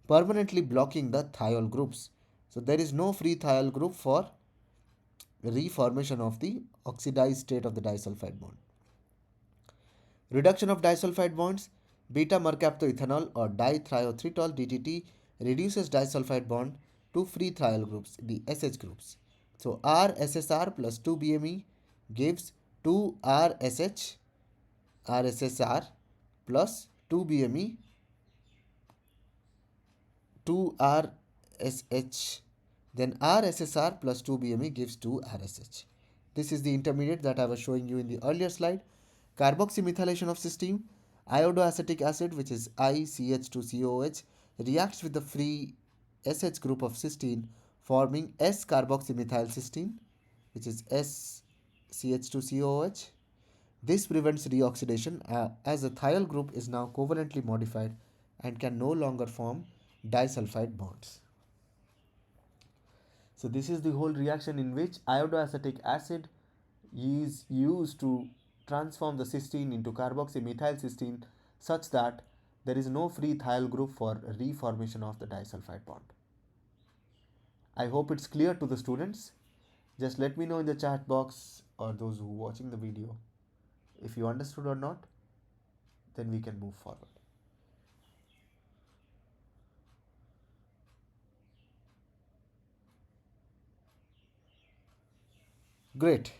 permanently blocking the thiol groups. So there is no free thiol group for reformation of the oxidized state of the disulfide bond. Reduction of disulfide bonds. Beta-mercaptoethanol or dithiotritol DTT reduces disulfide bond to free thiol groups, the SH groups. So RSSR plus 2BME gives 2RSH, RSSR plus 2BME, 2RSH, then RSSR plus 2BME gives 2RSH. This is the intermediate that I was showing you in the earlier slide. Carboxymethylation of cysteine, iodoacetic acid, which is ICH2COOH, reacts with the free SH group of cysteine, forming S-carboxymethylcysteine, which is SCH2COOH. This prevents reoxidation as the thiol group is now covalently modified and can no longer form disulfide bonds. So this is the whole reaction in which iodoacetic acid is used to transform the cysteine into carboxymethylcysteine such that there is no free thiol group for reformation of the disulfide bond. I hope it's clear to the students. Just let me know in the chat box or those who are watching the video if you understood or not, then we can move forward. Great.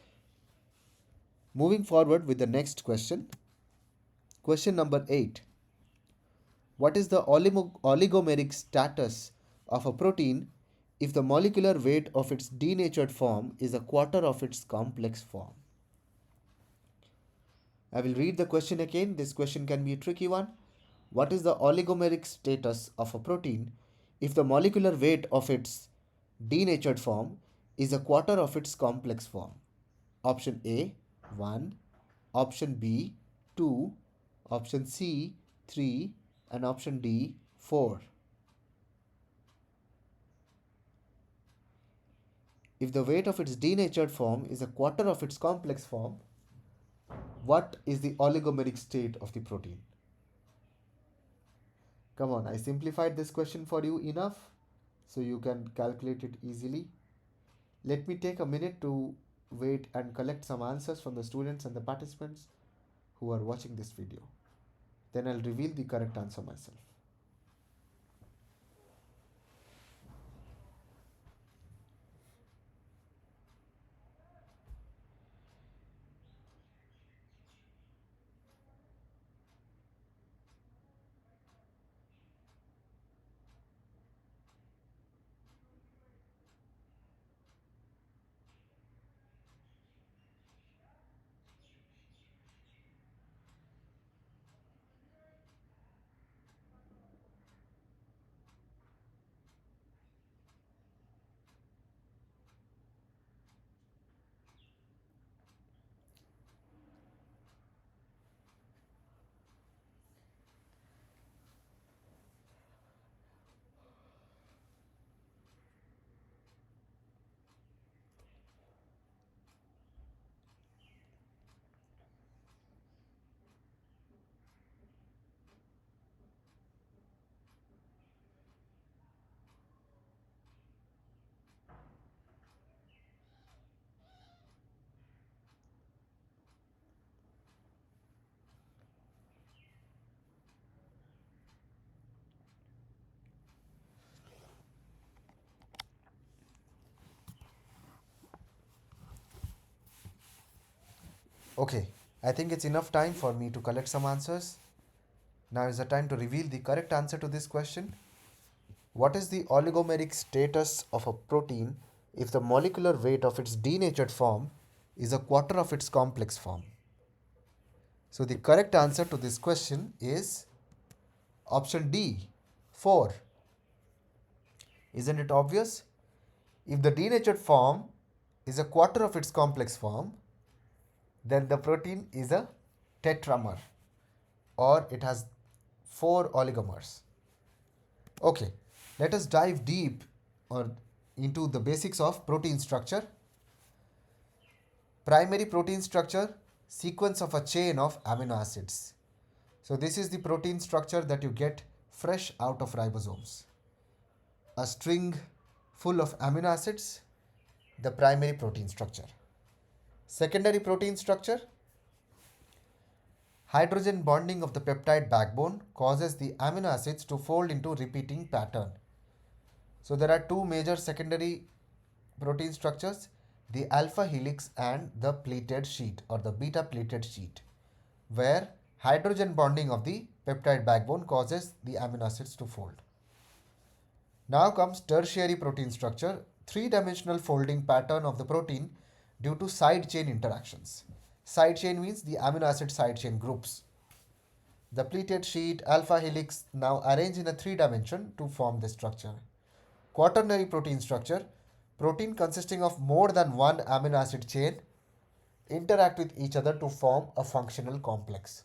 Moving forward with the next question. Question number 8. What is the oligomeric status of a protein if the molecular weight of its denatured form is a quarter of its complex form? I will read the question again. This question can be a tricky one. What is the oligomeric status of a protein if the molecular weight of its denatured form is a quarter of its complex form? Option A, 1, option B, 2, option C, 3, and option D, 4. If the weight of its denatured form is a quarter of its complex form, what is the oligomeric state of the protein? Come on, I simplified this question for you enough so you can calculate it easily. Let me take a minute to wait and collect some answers from the students and the participants who are watching this video. Then I'll reveal the correct answer myself. Okay, I think it's enough time for me to collect some answers. Now is the time to reveal the correct answer to this question. What is the oligomeric status of a protein if the molecular weight of its denatured form is a quarter of its complex form? So the correct answer to this question is option D, 4. Isn't it obvious? If the denatured form is a quarter of its complex form, then the protein is a tetramer or it has 4 oligomers. Okay, let us dive deep or into the basics of protein structure. Primary protein structure, sequence of a chain of amino acids. So this is the protein structure that you get fresh out of ribosomes. A string full of amino acids, the primary protein structure. Secondary protein structure, Hydrogen bonding of the peptide backbone causes the amino acids to fold into repeating pattern. So there are two major secondary protein structures, the alpha helix and the pleated sheet or the beta pleated sheet, where hydrogen bonding of the peptide backbone causes the amino acids to fold. Now comes tertiary protein structure, three-dimensional folding pattern of the protein due to side chain interactions. Side chain means the amino acid side chain groups. The pleated sheet, alpha helix now arrange in a three dimension to form this structure. Quaternary protein structure, protein consisting of more than one amino acid chain interact with each other to form a functional complex.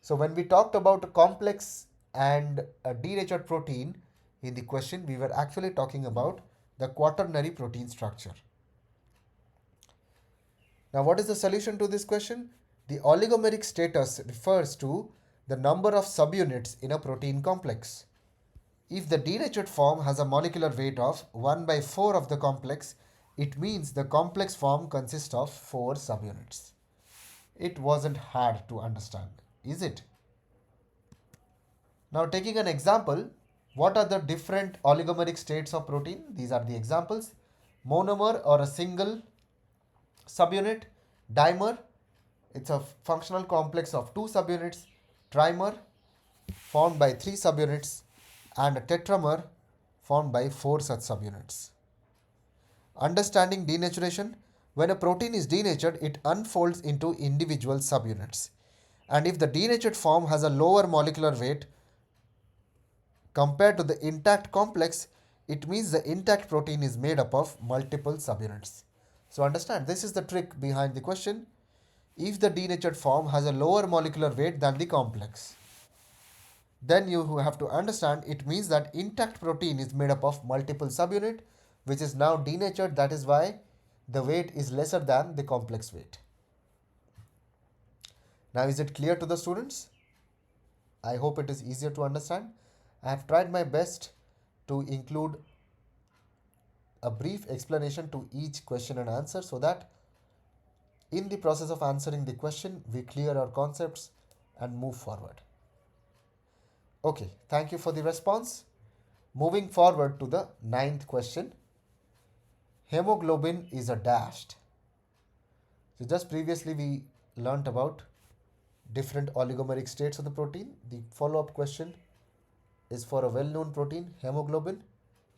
So when we talked about a complex and a denatured protein in the question, we were actually talking about the quaternary protein structure. Now what is the solution to this question? The oligomeric status refers to the number of subunits in a protein complex. If the denatured form has a molecular weight of 1 by 4 of the complex, it means the complex form consists of 4 subunits. It wasn't hard to understand, is it? Now taking an example, what are the different oligomeric states of protein? These are the examples. Monomer or a single subunit, dimer, it's a functional complex of 2 subunits, trimer formed by 3 subunits, and a tetramer formed by 4 such subunits. Understanding denaturation, when a protein is denatured, it unfolds into individual subunits. And if the denatured form has a lower molecular weight compared to the intact complex, it means the intact protein is made up of multiple subunits. So understand, this is the trick behind the question. If the denatured form has a lower molecular weight than the complex, then you have to understand it means that intact protein is made up of multiple subunit which is now denatured. That is why the weight is lesser than the complex weight. Now is it clear to the students? I hope it is easier to understand. I have tried my best to include a brief explanation to each question and answer so that in the process of answering the question we clear our concepts and move forward. Okay, thank you for the response. Moving forward to the ninth question. Hemoglobin is a dashed. So just previously we learnt about different oligomeric states of the protein. The follow-up question is for a well-known protein, hemoglobin.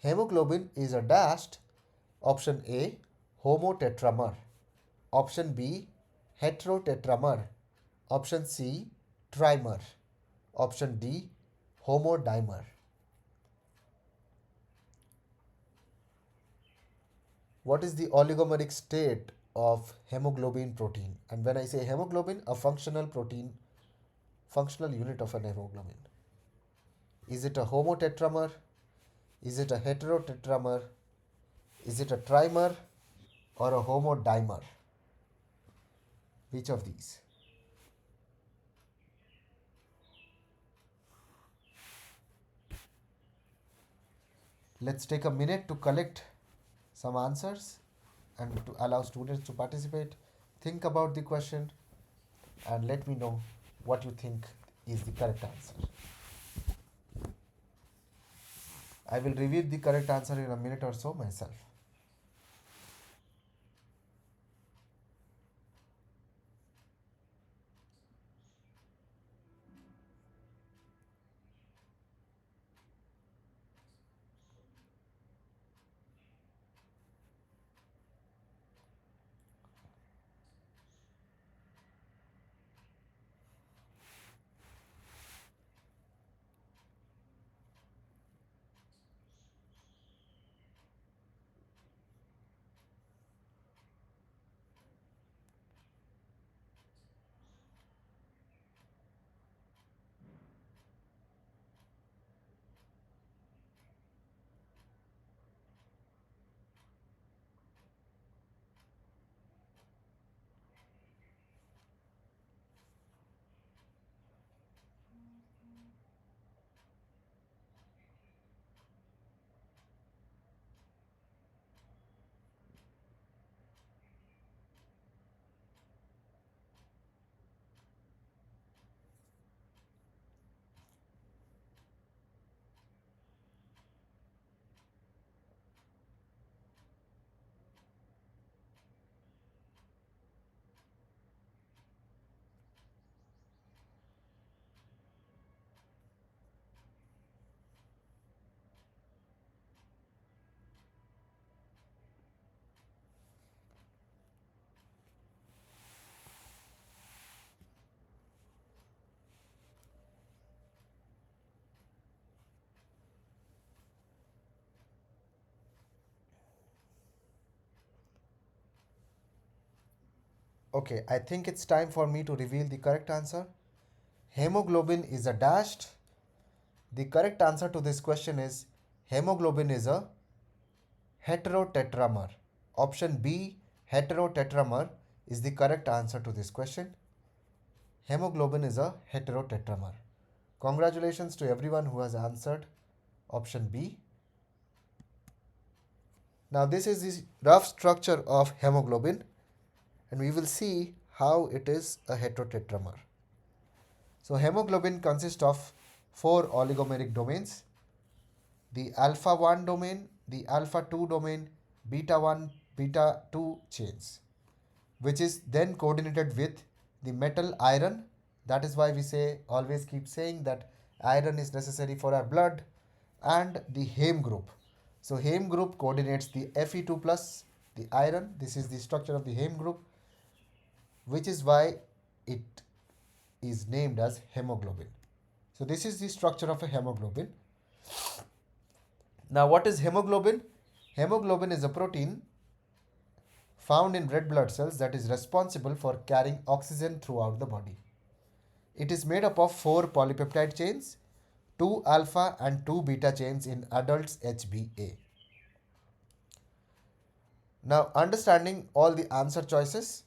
Hemoglobin is a dashed. Option A, homotetramer. Option B, heterotetramer. Option C, trimer. Option D, homodimer. What is the oligomeric state of hemoglobin protein? And when I say hemoglobin, a functional protein, functional unit of an hemoglobin. Is it a homotetramer? Is it a heterotetramer? Is it a trimer or a homodimer? Which of these? Let's take a minute to collect some answers and to allow students to participate. Think about the question and let me know what you think is the correct answer. I will review the correct answer in a minute or so myself. Okay, I think it's time for me to reveal the correct answer. Hemoglobin is a dashed. The correct answer to this question is hemoglobin is a heterotetramer. Option B, heterotetramer, is the correct answer to this question. Hemoglobin is a heterotetramer. Congratulations to everyone who has answered option B. Now, this is the rough structure of hemoglobin, and we will see how it is a heterotetramer. So, hemoglobin consists of four oligomeric domains: the alpha 1 domain, the alpha 2 domain, beta 1, beta 2 chains, which is then coordinated with the metal iron. That is why we say, always keep saying that iron is necessary for our blood, and the heme group. So, heme group coordinates the Fe2 plus, the iron. This is the structure of the heme group, which is why it is named as hemoglobin. So, this is the structure of a hemoglobin. Now, what is hemoglobin? Hemoglobin is a protein found in red blood cells that is responsible for carrying oxygen throughout the body. It is made up of four polypeptide chains, two alpha and two beta chains in adults HbA. Now, understanding all the answer choices: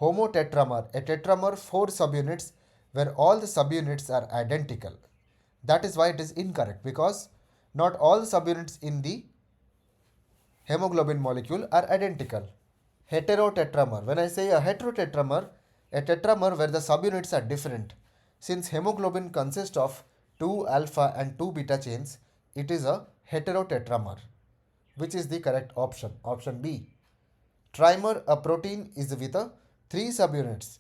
homotetramer, a tetramer, four subunits where all the subunits are identical. That is why it is incorrect, because not all subunits in the hemoglobin molecule are identical. Heterotetramer. When I say a tetramer where the subunits are different. Since hemoglobin consists of 2 alpha and 2 beta chains, it is a heterotetramer, which is the correct option. Option B. Trimer, a protein is with a 3 subunits.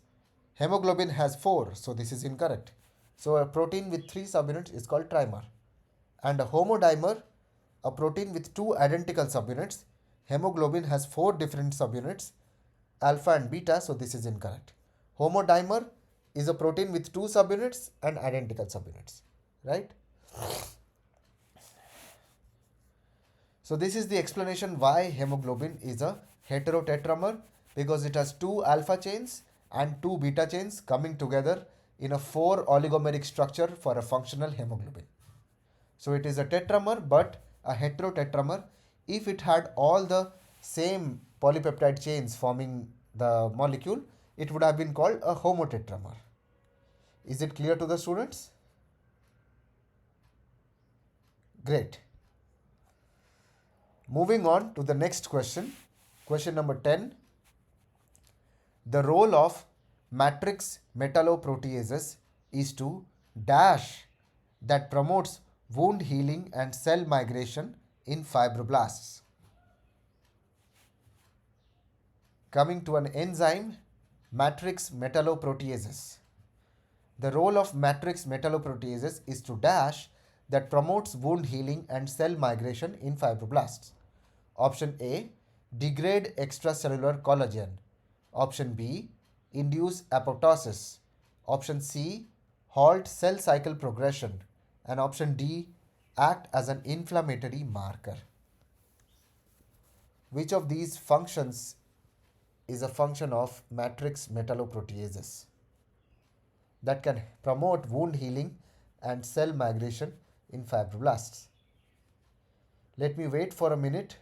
Hemoglobin has 4, so this is incorrect. So a protein with 3 subunits is called trimer. And a homodimer, a protein with two identical subunits. Hemoglobin has 4 different subunits, alpha and beta, so this is incorrect. Homodimer is a protein with 2 subunits and identical subunits, right? So this is the explanation why hemoglobin is a heterotetramer, because it has 2 alpha chains and 2 beta chains coming together in a 4 oligomeric structure for a functional hemoglobin. So it is a tetramer but a heterotetramer. If it had all the same polypeptide chains forming the molecule, it would have been called a homotetramer. Is it clear to the students? Great. Moving on to the next question. Question number 10. The role of matrix metalloproteases is to dash that promotes wound healing and cell migration in fibroblasts. Coming to an enzyme, matrix metalloproteases. The role of matrix metalloproteases is to dash that promotes wound healing and cell migration in fibroblasts. Option A, degrade extracellular collagen. Option B, induce apoptosis. Option C, halt cell cycle progression. And option D, act as an inflammatory marker. Which of these functions is a function of matrix metalloproteases that can promote wound healing and cell migration in fibroblasts? Let me wait for a minute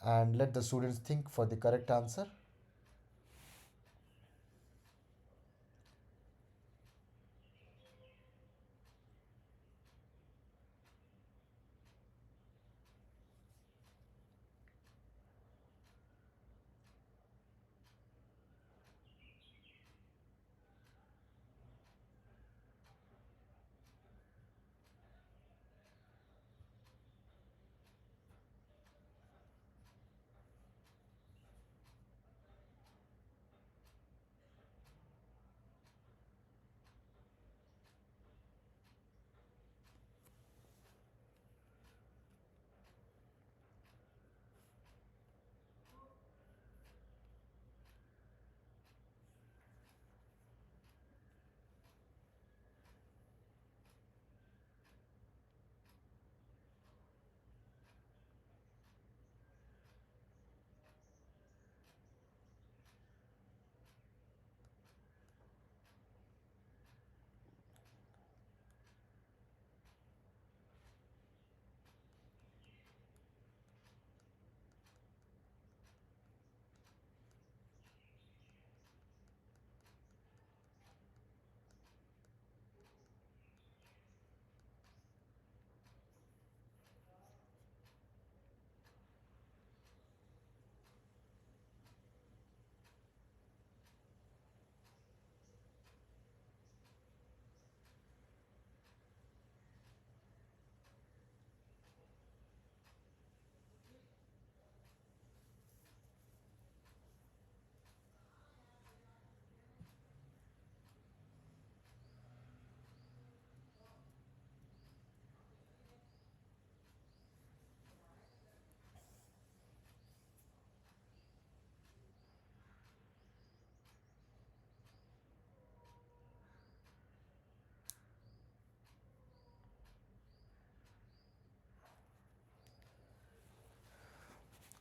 and let the students think for the correct answer.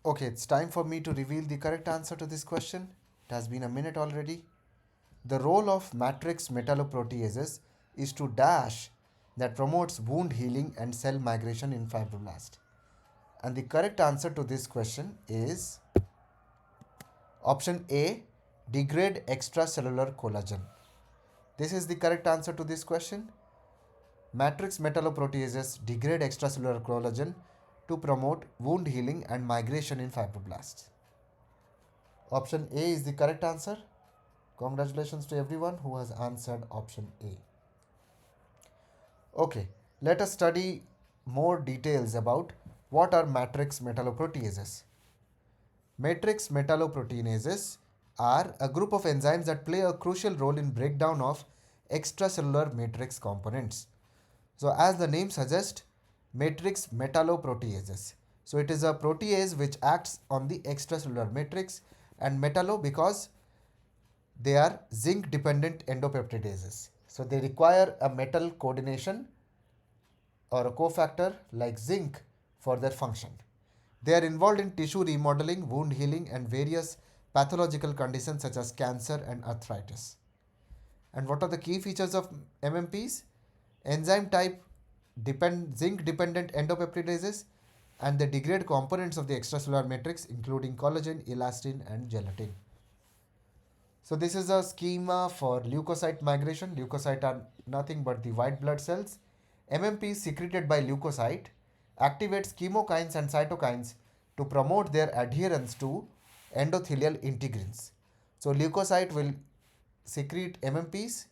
Okay, it's time for me to reveal the correct answer to this question. It has been a minute already. The role of matrix metalloproteases is to dash that promotes wound healing and cell migration in fibroblast. And the correct answer to this question is option A, degrade extracellular collagen. This is the correct answer to this question. Matrix metalloproteases degrade extracellular collagen to promote wound healing and migration in fibroblasts. Option A is the correct answer. Congratulations to everyone who has answered option A. Okay, let us study more details about what are matrix metalloproteases. Matrix metalloproteinases are a group of enzymes that play a crucial role in breakdown of extracellular matrix components. So as the name suggests, matrix metalloproteases. So it is a protease which acts on the extracellular matrix, and metallo because they are zinc dependent endopeptidases. So they require a metal coordination or a cofactor like zinc for their function. They are involved in tissue remodeling, wound healing, and various pathological conditions such as cancer and arthritis. And what are the key features of MMPs? Enzyme type zinc dependent endopeptidases, and they degrade components of the extracellular matrix including collagen, elastin, and gelatin. So this is a schema for leukocyte migration. Leukocytes are nothing but the white blood cells. MMP secreted by leukocyte activates chemokines and cytokines to promote their adherence to endothelial integrins. So leukocyte will secrete MMPs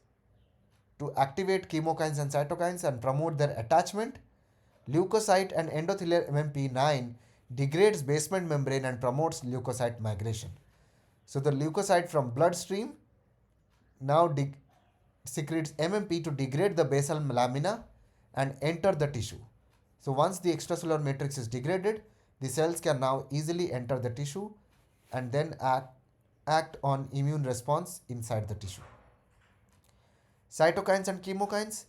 to activate chemokines and cytokines and promote their attachment. Leukocyte and endothelial MMP9 degrades basement membrane and promotes leukocyte migration. So the leukocyte from bloodstream now secretes MMP to degrade the basal lamina and enter the tissue. So once the extracellular matrix is degraded, the cells can now easily enter the tissue and then act on immune response inside the tissue. Cytokines and chemokines.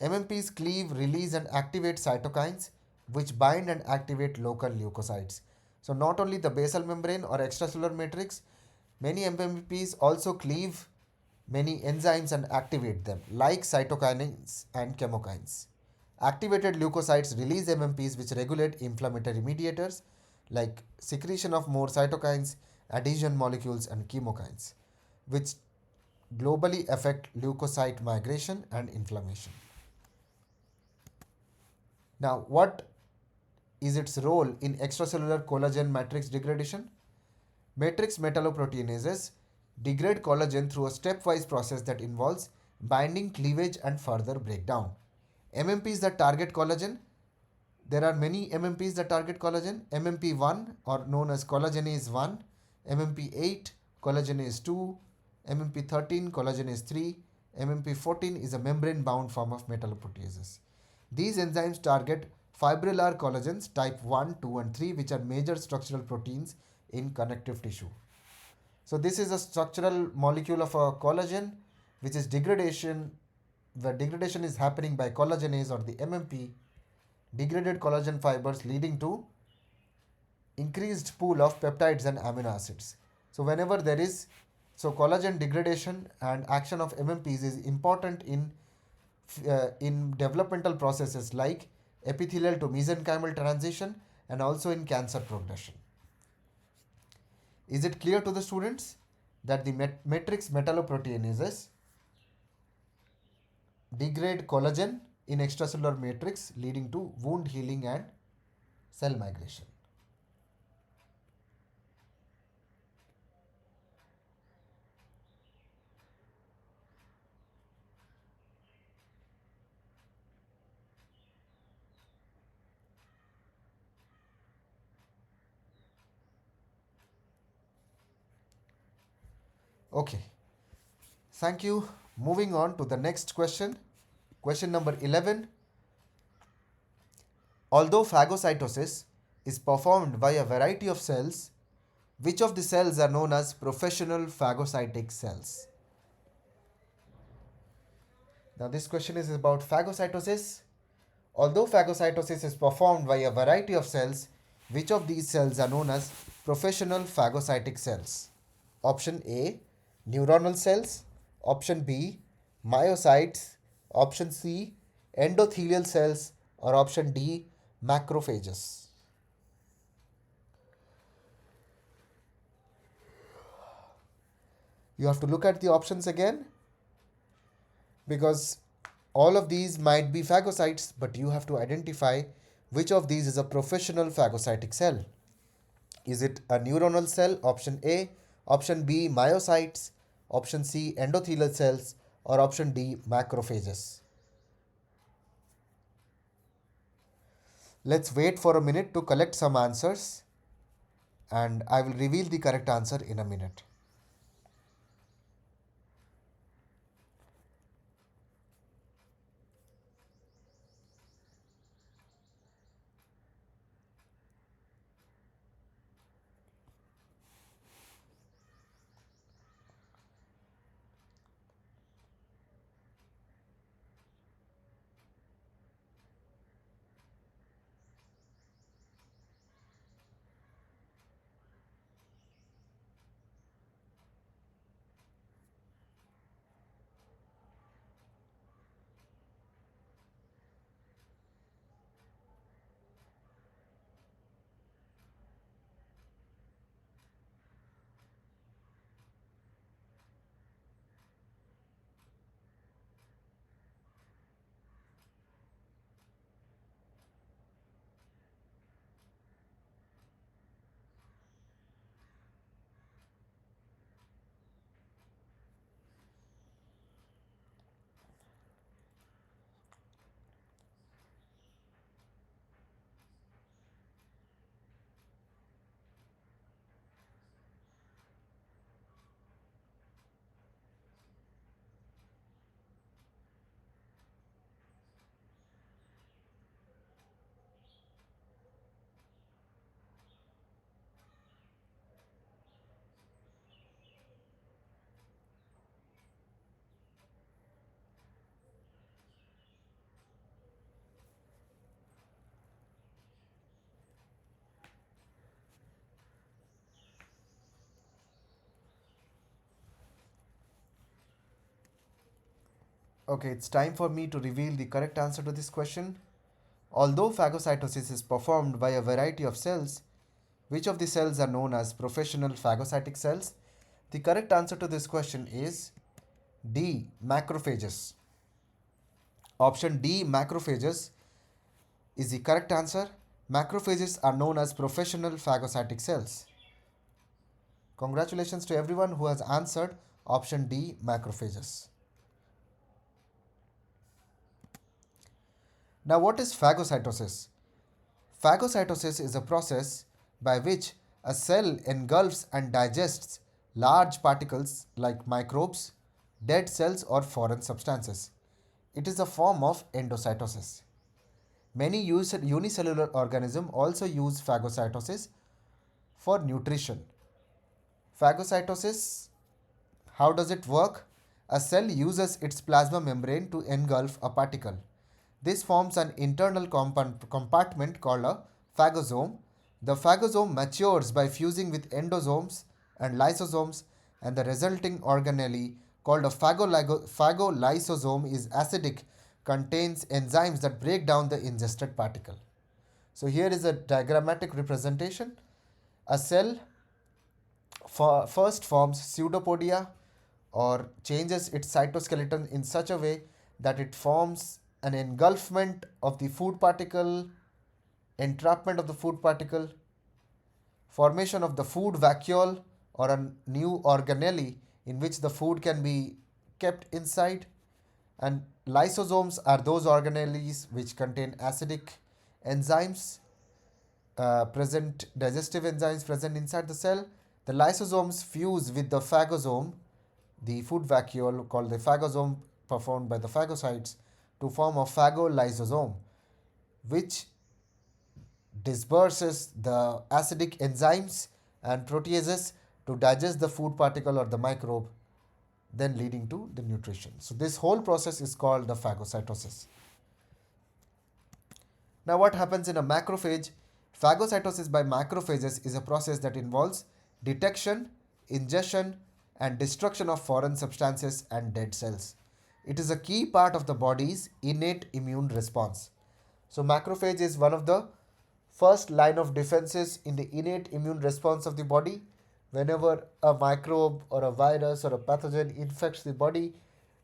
MMPs cleave, release, and activate cytokines which bind and activate local leukocytes. So not only the basal membrane or extracellular matrix, many MMPs also cleave many enzymes and activate them, like cytokinins and chemokines. Activated leukocytes release MMPs which regulate inflammatory mediators like secretion of more cytokines, adhesion molecules, and chemokines, which globally affect leukocyte migration and inflammation. Now, what is its role in extracellular collagen matrix degradation? Matrix metalloproteinases degrade collagen through a stepwise process that involves binding, cleavage, and further breakdown. MMPs that target collagen. There are many MMPs that target collagen. MMP1, or known as collagenase 1, MMP8, collagenase 2, MMP13, collagenase 3, MMP14 is a membrane-bound form of metalloproteases. These enzymes target fibrillar collagens type 1, 2, and 3, which are major structural proteins in connective tissue. So this is a structural molecule of a collagen, which is degradation. The degradation is happening by collagenase or the MMP, degraded collagen fibers leading to increased pool of peptides and amino acids. So whenever there is, so collagen degradation and action of MMPs is important in developmental processes like epithelial to mesenchymal transition and also in cancer progression. Is it clear to the students that the matrix metalloproteinases degrade collagen in extracellular matrix leading to wound healing and cell migration? Okay, thank you. Moving on to the next question. Question number 11. Although phagocytosis is performed by a variety of cells, which of the cells are known as professional phagocytic cells? Now this question is about phagocytosis. Although phagocytosis is performed by a variety of cells, Which of these cells are known as professional phagocytic cells? Option A, neuronal cells. Option B, myocytes. Option C, endothelial cells. Or option D, macrophages. You have to look at the options again because all of these might be phagocytes, but you have to identify which of these is a professional phagocytic cell. Is it a neuronal cell? Option A. Option B, myocytes. Option C, endothelial cells. Or option D, macrophages. Let's wait for a minute to collect some answers and I will reveal the correct answer in a minute. Okay, it's time for me to reveal the correct answer to this question. Although phagocytosis is performed by a variety of cells, which of the cells are known as professional phagocytic cells? The correct answer to this question is D, macrophages. Option D, macrophages, is the correct answer. Macrophages are known as professional phagocytic cells. Congratulations to everyone who has answered option D, macrophages. Now, what is phagocytosis? Phagocytosis is a process by which a cell engulfs and digests large particles like microbes, dead cells, or foreign substances. It is a form of endocytosis. Many unicellular organisms also use phagocytosis for nutrition. Phagocytosis, how does it work? A cell uses its plasma membrane to engulf a particle. This forms an internal compartment called a phagosome. The phagosome matures by fusing with endosomes and lysosomes, and the resulting organelle, called a phagolysosome, is acidic, contains enzymes that break down the ingested particle. So, here is a diagrammatic representation. A cell first forms pseudopodia or changes its cytoskeleton in such a way that it forms an engulfment of the food particle, entrapment of the food particle, formation of the food vacuole or a new organelle in which the food can be kept inside, and lysosomes are those organelles which contain acidic enzymes digestive enzymes present inside the cell. The lysosomes fuse with the phagosome, the food vacuole called the phagosome performed by the phagocytes, to form a phagolysosome, which disperses the acidic enzymes and proteases to digest the food particle or the microbe, then leading to the nutrition. So, this whole process is called the phagocytosis. Now, what happens in a macrophage? Phagocytosis by macrophages is a process that involves detection, ingestion, and destruction of foreign substances and dead cells. It is a key part of the body's innate immune response. So, macrophage is one of the first line of defenses in the innate immune response of the body. Whenever a microbe or a virus or a pathogen infects the body,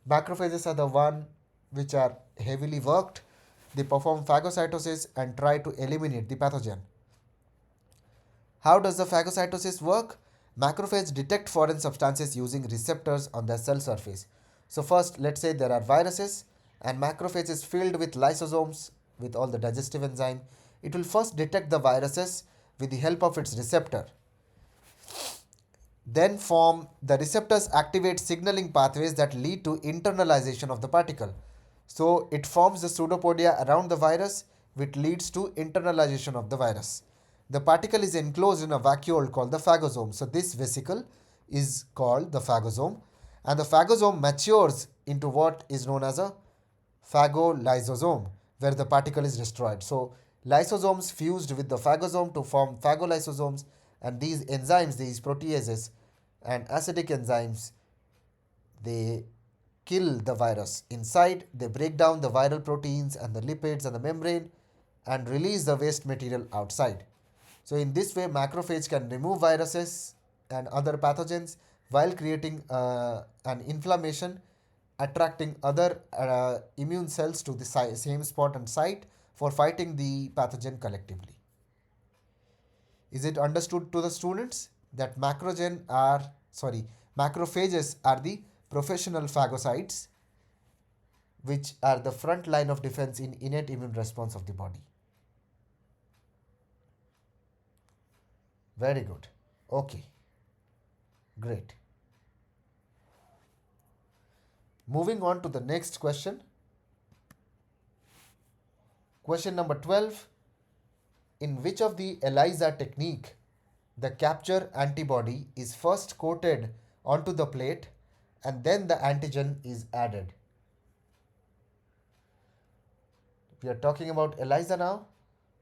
macrophages are the one which are heavily worked. They perform phagocytosis and try to eliminate the pathogen. How does the phagocytosis work? Macrophages detect foreign substances using receptors on their cell surface. So first, let's say there are viruses and macrophage is filled with lysosomes with all the digestive enzyme. It will first detect the viruses with the help of its receptor. Then form the receptors activate signaling pathways that lead to internalization of the particle. So it forms the pseudopodia around the virus, which leads to internalization of the virus. The particle is enclosed in a vacuole called the phagosome. So this vesicle is called the phagosome, and the phagosome matures into what is known as a phagolysosome, where the particle is destroyed. So lysosomes fused with the phagosome to form phagolysosomes, and these enzymes, these proteases and acidic enzymes, they kill the virus inside. They break down the viral proteins and the lipids and the membrane and release the waste material outside. So in this way, macrophage can remove viruses and other pathogens while creating an inflammation, attracting other immune cells to the same spot and site for fighting the pathogen collectively. Is it understood to the students that macrophages are the professional phagocytes which are the front line of defense in innate immune response of the body? Very good. Okay, great. Moving on to the next question. Question number 12. In which of the ELISA technique the capture antibody is first coated onto the plate and then the antigen is added? We are talking about ELISA now.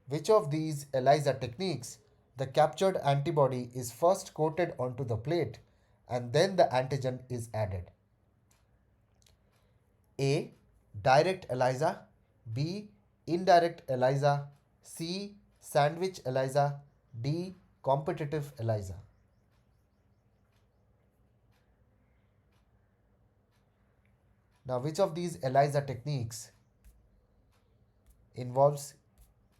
Which of these ELISA techniques the captured antibody is first coated onto the plate and then the antigen is added? A. Direct ELISA. B. Indirect ELISA. C. Sandwich ELISA. D. Competitive ELISA. Now, which of these ELISA techniques involves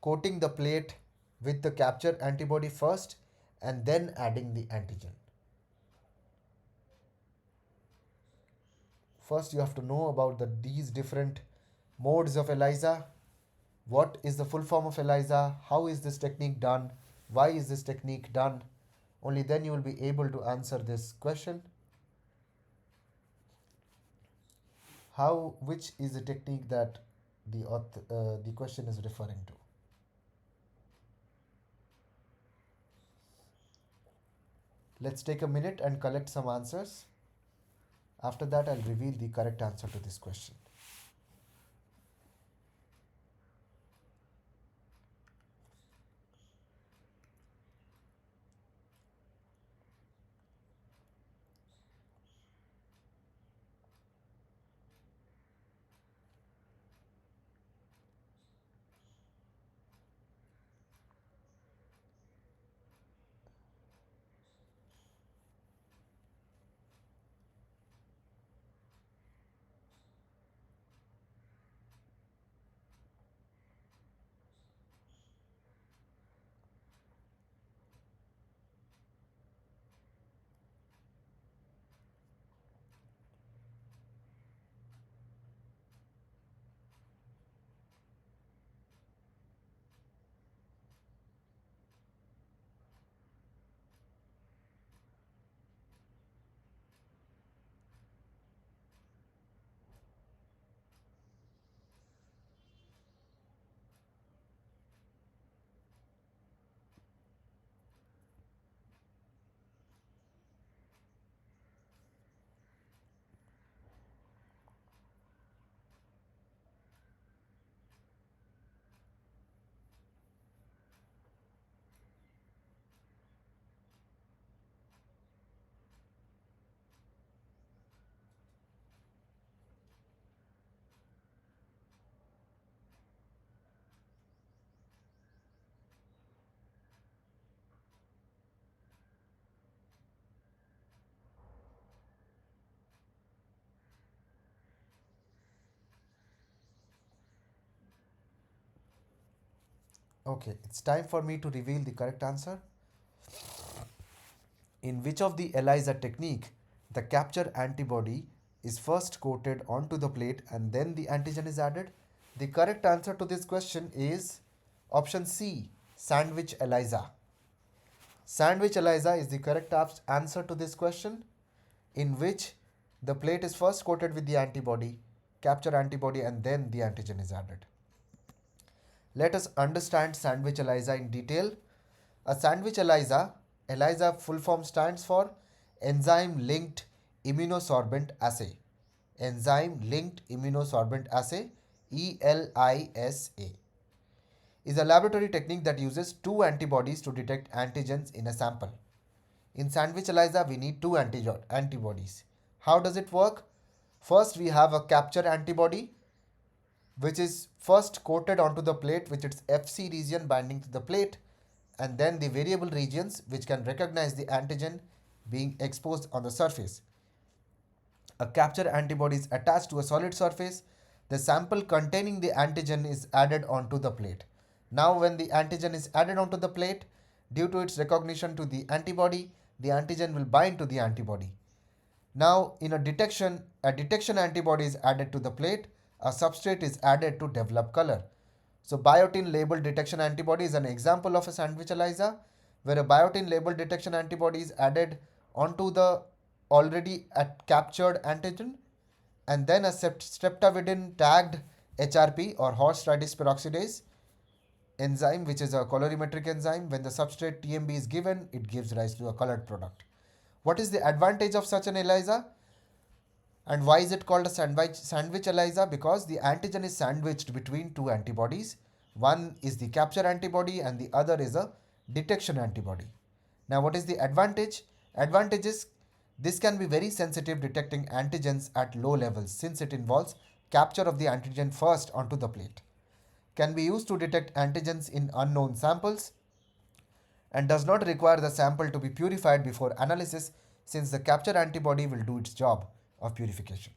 coating the plate with the captured antibody first and then adding the antigen? First, you have to know about these different modes of ELISA. What is the full form of ELISA? How is this technique done? Why is this technique done? Only then you will be able to answer this question. Which is the technique that the question is referring to? Let's take a minute and collect some answers. After that, I'll reveal the correct answer to this question. Okay, it's time for me to reveal the correct answer. In which of the ELISA technique the capture antibody is first coated onto the plate and then the antigen is added? The correct answer to this question is option C, sandwich ELISA. Sandwich ELISA is the correct answer to this question, in which the plate is first coated with the antibody, capture antibody, and then the antigen is added. Let us understand sandwich ELISA in detail. A sandwich ELISA, ELISA full form stands for enzyme linked immunosorbent assay. Enzyme linked immunosorbent assay, ELISA, is a laboratory technique that uses two antibodies to detect antigens in a sample. In sandwich ELISA, we need two antibodies. How does it work? First, we have a capture antibody, which is first coated onto the plate with its Fc region binding to the plate, and then the variable regions which can recognize the antigen being exposed on the surface. A capture antibody is attached to a solid surface. The sample containing the antigen is added onto the plate. Now, when the antigen is added onto the plate, due to its recognition to the antibody, the antigen will bind to the antibody. Now, in a detection antibody is added to the plate, a substrate is added to develop color. So, biotin labeled detection antibody is an example of a sandwich ELISA, where a biotin labeled detection antibody is added onto the already captured antigen, and then a streptavidin tagged HRP or horse radish peroxidase enzyme, which is a colorimetric enzyme. When the substrate TMB is given, it gives rise to a colored product. What is the advantage of such an ELISA? And why is it called a sandwich ELISA? Because the antigen is sandwiched between two antibodies. One is the capture antibody and the other is a detection antibody. Now, what is the advantage? Advantage is this can be very sensitive, detecting antigens at low levels since it involves capture of the antigen first onto the plate. Can be used to detect antigens in unknown samples and does not require the sample to be purified before analysis, since the capture antibody will do its job of purification.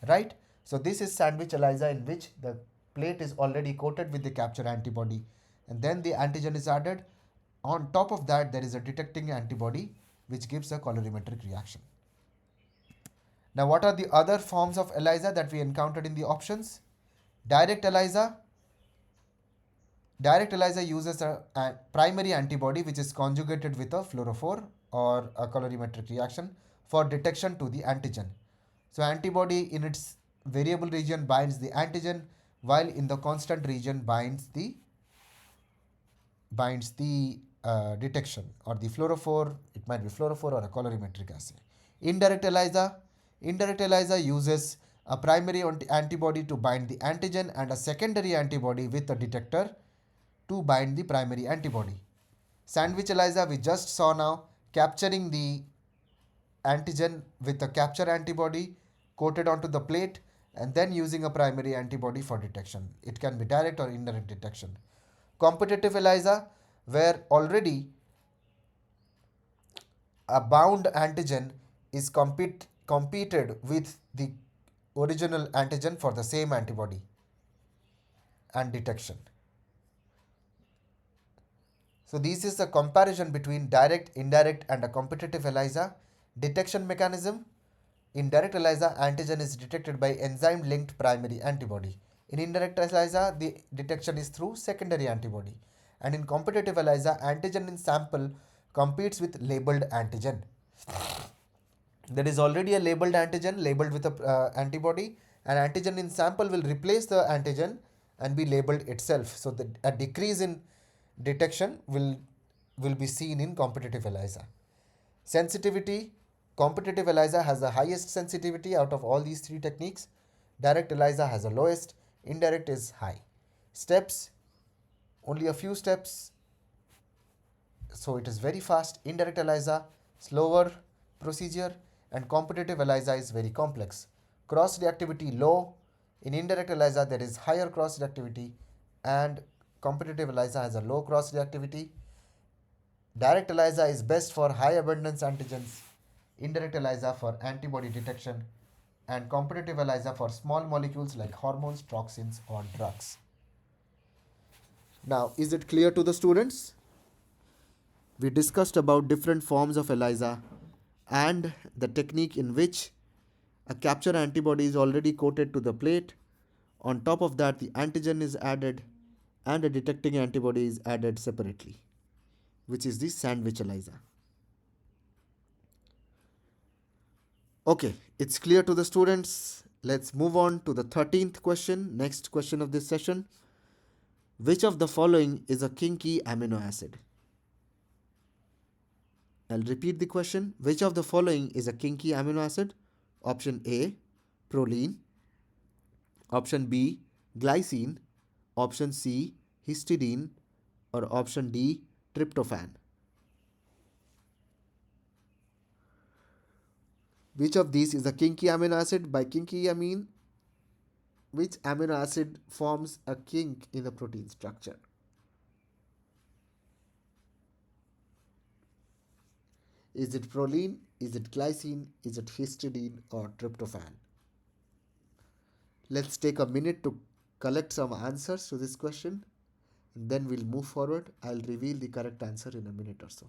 Right? So this is sandwich ELISA, in which the plate is already coated with the capture antibody and then the antigen is added. On top of that, there is a detecting antibody which gives a colorimetric reaction. Now, what are the other forms of ELISA that we encountered in the options? Direct ELISA. Direct ELISA uses a primary antibody which is conjugated with a fluorophore or a colorimetric reaction for detection to the antigen. So, antibody in its variable region binds the antigen, while in the constant region binds the detection, or the fluorophore. It might be fluorophore or a colorimetric assay. Indirect ELISA. Indirect ELISA uses a primary antibody to bind the antigen and a secondary antibody with a detector to bind the primary antibody. Sandwich ELISA we just saw now, capturing the antigen with a capture antibody coated onto the plate and then using a primary antibody for detection. It can be direct or indirect detection. Competitive ELISA, where already a bound antigen is competed with the original antigen for the same antibody and detection. So this is a comparison between direct, indirect and a competitive ELISA. Detection mechanism. In direct ELISA, antigen is detected by enzyme-linked primary antibody. In indirect ELISA, the detection is through secondary antibody. And in competitive ELISA, antigen in sample competes with labeled antigen. There is already a labeled antigen labeled with a antibody. An antigen in sample will replace the antigen and be labeled itself. So a decrease in detection will be seen in competitive ELISA. Sensitivity. Competitive ELISA has the highest sensitivity out of all these three techniques. Direct ELISA has the lowest. Indirect is high. Steps. Only a few steps. So it is very fast. Indirect ELISA, slower procedure, and competitive ELISA is very complex. Cross reactivity low. In indirect ELISA, there is higher cross reactivity, and competitive ELISA has a low cross reactivity. Direct ELISA is best for high abundance antigens, indirect ELISA for antibody detection, and competitive ELISA for small molecules like hormones, toxins, or drugs. Now, is it clear to the students? We discussed about different forms of ELISA and the technique in which a capture antibody is already coated to the plate. On top of that, the antigen is added and a detecting antibody is added separately, which is the sandwich ELISA. Okay, it's clear to the students. Let's move on to the 13th question, next question of this session. Which of the following is a kinky amino acid? I'll repeat the question. Which of the following is a kinky amino acid? Option A, proline. Option B, glycine. Option C, histidine. Or option D, tryptophan. Which of these is a kinky amino acid? By kinky, I mean which amino acid forms a kink in the protein structure? Is it proline? Is it glycine? Is it histidine or tryptophan? Let's take a minute to collect some answers to this question and then we'll move forward. I'll reveal the correct answer in a minute or so.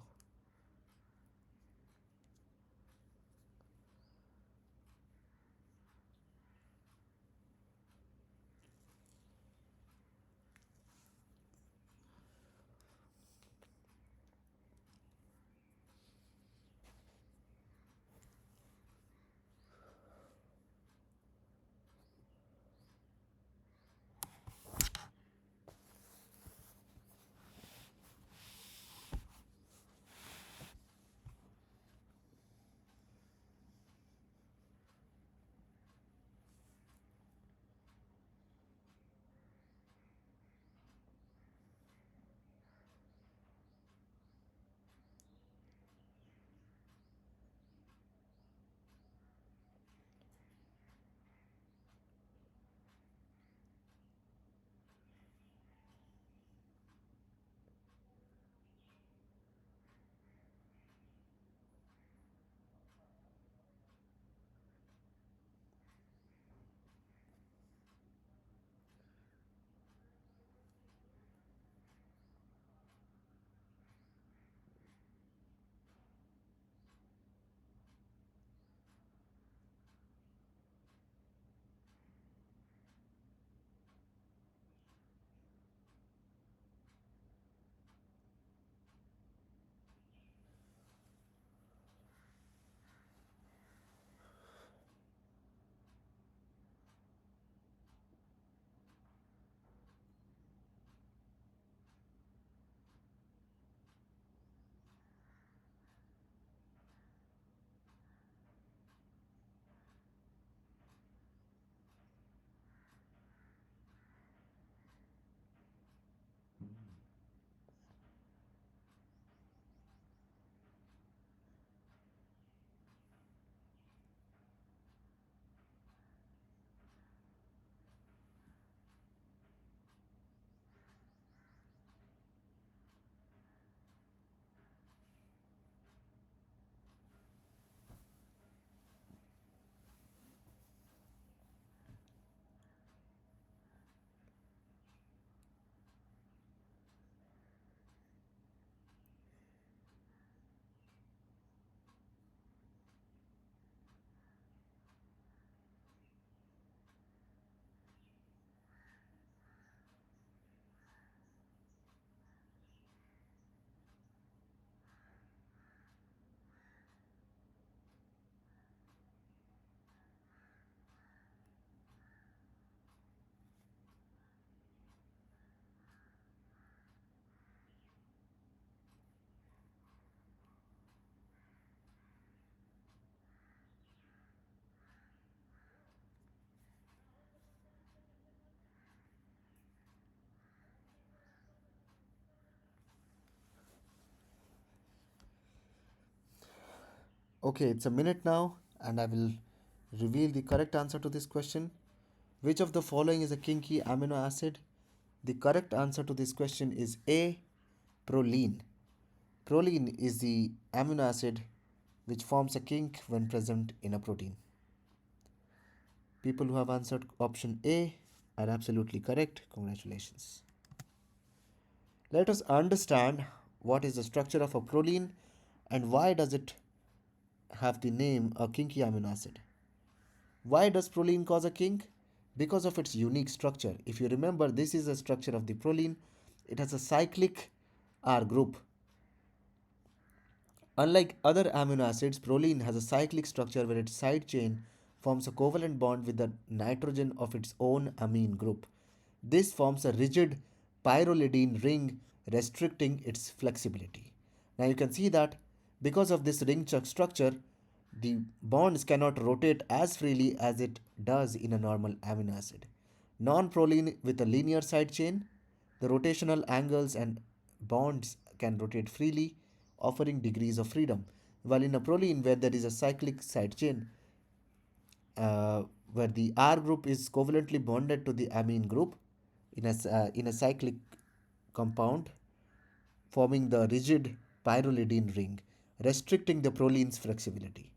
Okay, it's a minute now and I will reveal the correct answer to this question. Which of the following is a kinky amino acid? The correct answer to this question is A, proline. Proline is the amino acid which forms a kink when present in a protein. People who have answered option A are absolutely correct. Congratulations. Let us understand what is the structure of a proline and why does it have the name a kinky amino acid. Why does proline cause a kink? Because of its unique structure. If you remember, this is the structure of the proline. It has a cyclic R group. Unlike other amino acids, proline has a cyclic structure where its side chain forms a covalent bond with the nitrogen of its own amine group. This forms a rigid pyrrolidine ring restricting its flexibility. Now you can see that because of this ring structure, the bonds cannot rotate as freely as it does in a normal amino acid. Non-proline with a linear side chain, the rotational angles and bonds can rotate freely, offering degrees of freedom. While in a proline where there is a cyclic side chain, uh, where the R group is covalently bonded to the amine group in a cyclic compound, forming the rigid pyrrolidine ring, restricting the proline's flexibility.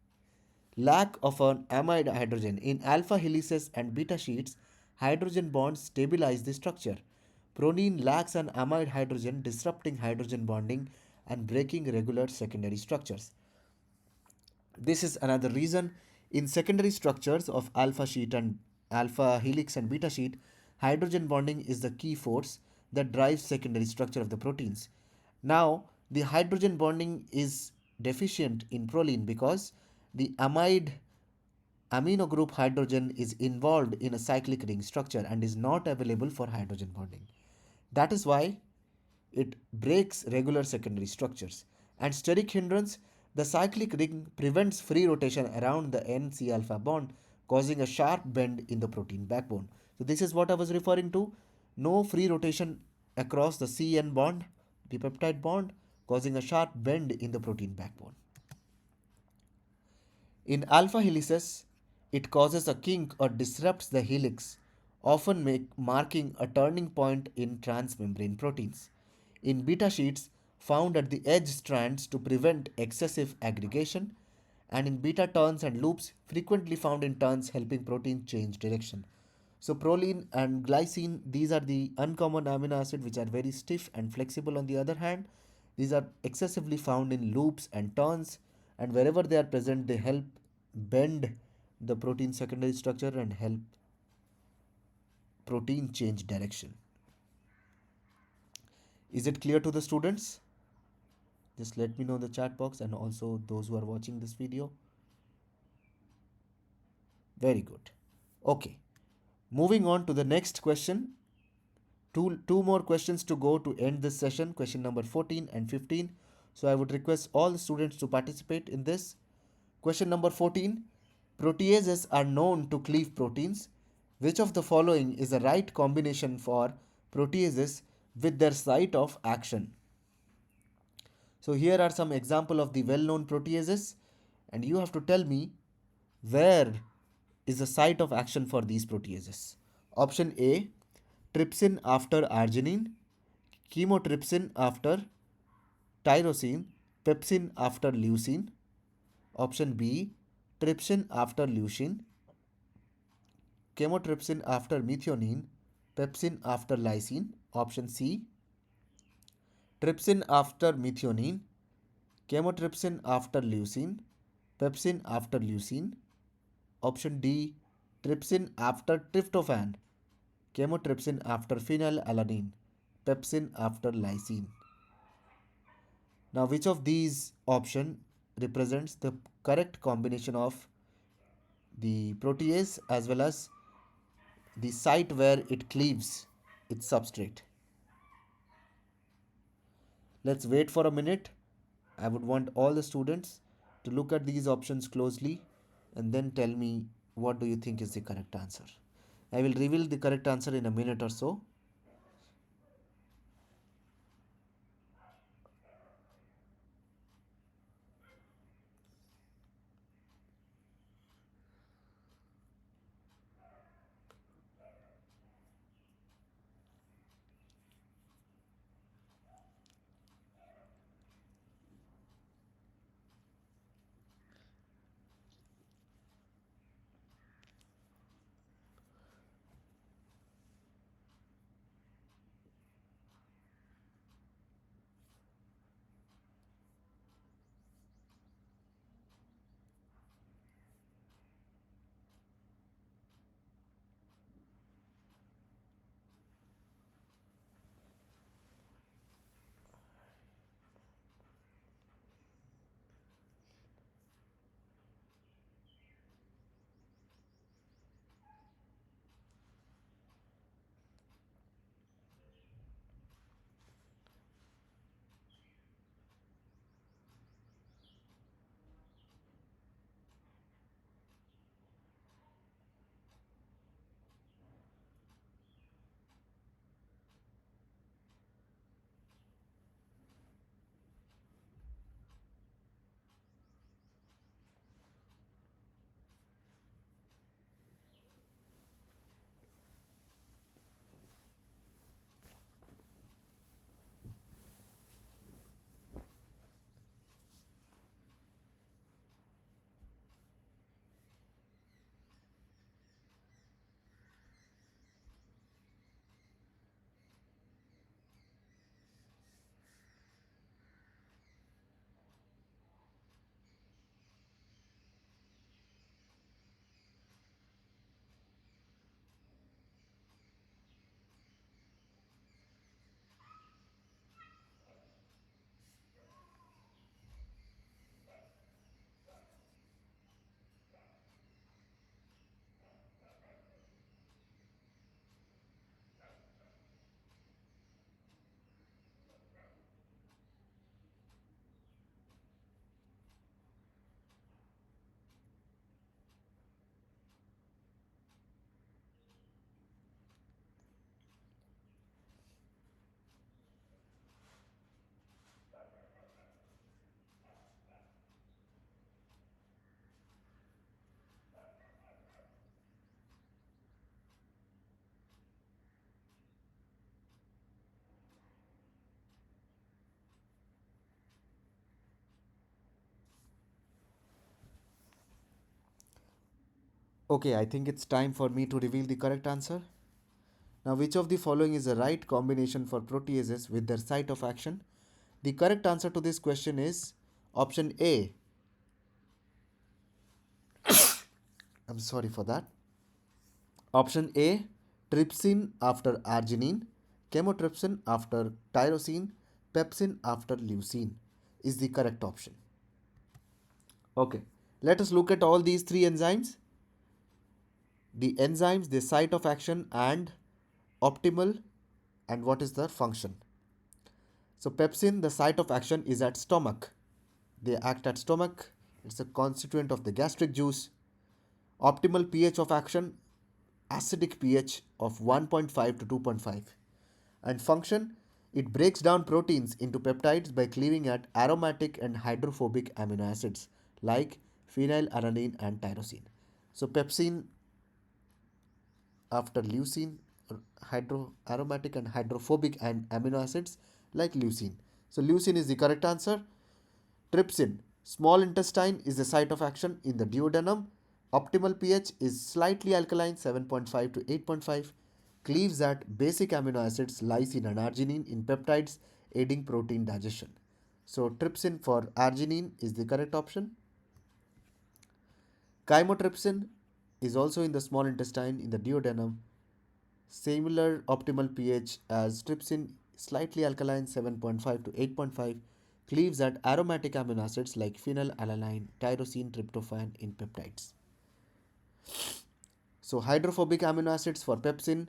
Lack of an amide hydrogen. In alpha helices and beta sheets, hydrogen bonds stabilize the structure. Proline lacks an amide hydrogen, disrupting hydrogen bonding and breaking regular secondary structures. This is another reason in secondary structures of alpha sheet and alpha helix and beta sheet, hydrogen bonding is the key force that drives secondary structure of the proteins. Now, the hydrogen bonding is deficient in proline because the amide amino group hydrogen is involved in a cyclic ring structure and is not available for hydrogen bonding. That is why it breaks regular secondary structures. And steric hindrance, the cyclic ring prevents free rotation around the N-C alpha bond, causing a sharp bend in the protein backbone. So this is what I was referring to. No free rotation across the C-N bond, the peptide bond, causing a sharp bend in the protein backbone. In alpha helices, it causes a kink or disrupts the helix, often marking a turning point in transmembrane proteins. In beta sheets, found at the edge strands to prevent excessive aggregation, and in beta turns and loops, frequently found in turns helping protein change direction. So proline and glycine, these are the uncommon amino acids which are very stiff and flexible on the other hand. These are excessively found in loops and turns, and wherever they are present, they help bend the protein secondary structure and help protein change direction. Is it clear to the students? Just let me know in the chat box and also those who are watching this video. Very good. Okay. Moving on to the next question. Two more questions to go to end this session, question number 14 and 15. So I would request all the students to participate in this. Question number 14. Proteases are known to cleave proteins. Which of the following is the right combination for proteases with their site of action? So here are some example of the well-known proteases and you have to tell me where is the site of action for these proteases. Option A, trypsin after arginine, chymotrypsin after tyrosine, pepsin after leucine. Option B, trypsin after leucine, chymotrypsin after methionine, pepsin after lysine. Option C, trypsin after methionine, chymotrypsin after leucine, pepsin after leucine. Option D, trypsin after tryptophan, chymotrypsin after phenylalanine, pepsin after lysine. Now, which of these option represents the correct combination of the protease as well as the site where it cleaves its substrate? Let's wait for a minute. I would want all the students to look at these options closely and then tell me what do you think is the correct answer. I will reveal the correct answer in a minute or so. Okay, I think it's time for me to reveal the correct answer. Now, which of the following is the right combination for proteases with their site of action? The correct answer to this question is option A. I'm sorry for that. Option A, trypsin after arginine, chymotrypsin after tyrosine, pepsin after leucine is the correct option. Okay, let us look at all these three enzymes. The enzymes, the site of action, and optimal, and what is their function. So pepsin, the site of action is at stomach. They act at stomach. It's a constituent of the gastric juice. Optimal pH of action, acidic pH of 1.5 to 2.5. And function, it breaks down proteins into peptides by cleaving at aromatic and hydrophobic amino acids like phenylalanine and tyrosine. So pepsin after leucine, aromatic and hydrophobic and amino acids like leucine. So leucine is the correct answer. Trypsin, small intestine is the site of action in the duodenum. Optimal pH is slightly alkaline 7.5 to 8.5. Cleaves at basic amino acids lysine and arginine in peptides, aiding protein digestion. So trypsin for arginine is the correct option. Chymotrypsin is also in the small intestine in the duodenum. Similar optimal pH as trypsin, slightly alkaline 7.5 to 8.5, cleaves at aromatic amino acids like phenylalanine, tyrosine, tryptophan in peptides. So hydrophobic amino acids for pepsin,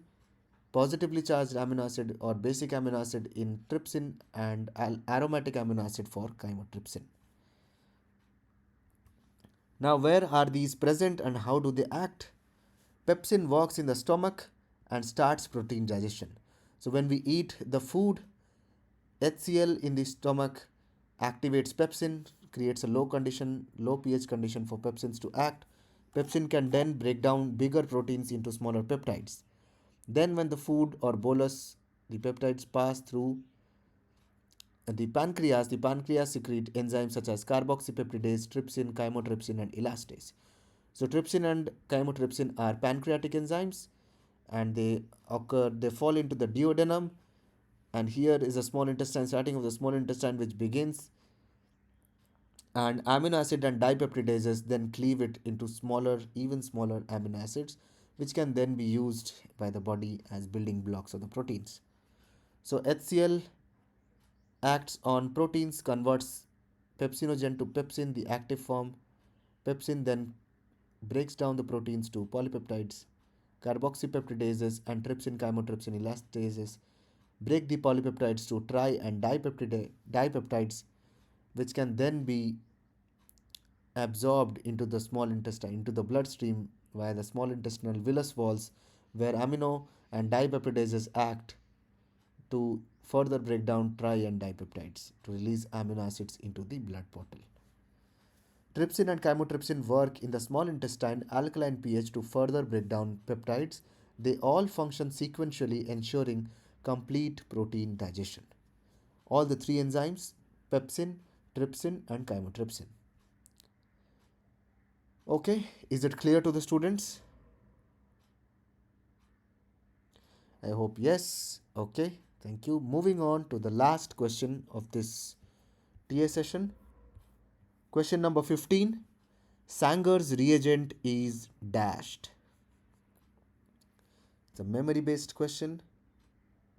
positively charged amino acid or basic amino acid in trypsin, and aromatic amino acid for chymotrypsin. Now, where are these present and how do they act? Pepsin works in the stomach and starts protein digestion. So, when we eat the food, HCl in the stomach activates pepsin, creates a low pH condition for pepsins to act. Pepsin can then break down bigger proteins into smaller peptides. Then, when the food or bolus, the peptides pass through the pancreas secrete enzymes such as carboxypeptidase, trypsin, chymotrypsin, and elastase. So, trypsin and chymotrypsin are pancreatic enzymes and they fall into the duodenum. And here is a small intestine, starting of the small intestine, which begins, and amino acid and dipeptidases then cleave it into even smaller amino acids, which can then be used by the body as building blocks of the proteins. So, HCl acts on proteins, converts pepsinogen to pepsin, the active form. Pepsin then breaks down the proteins to polypeptides. Carboxypeptidases and trypsin chymotrypsin elastases break the polypeptides to tri and dipeptides, which can then be absorbed into the small intestine, into the bloodstream via the small intestinal villus walls, where amino and dipeptidases act to further break down tri and dipeptides to release amino acids into the blood portal. Trypsin and chymotrypsin work in the small intestine alkaline pH to further break down peptides. They all function sequentially, ensuring complete protein digestion. All the three enzymes, pepsin, trypsin, and chymotrypsin. Okay, is it clear to the students? I hope yes. Okay, thank you. Moving on to the last question of this TA session. Question number 15. Sanger's reagent is dashed. It's a memory based question.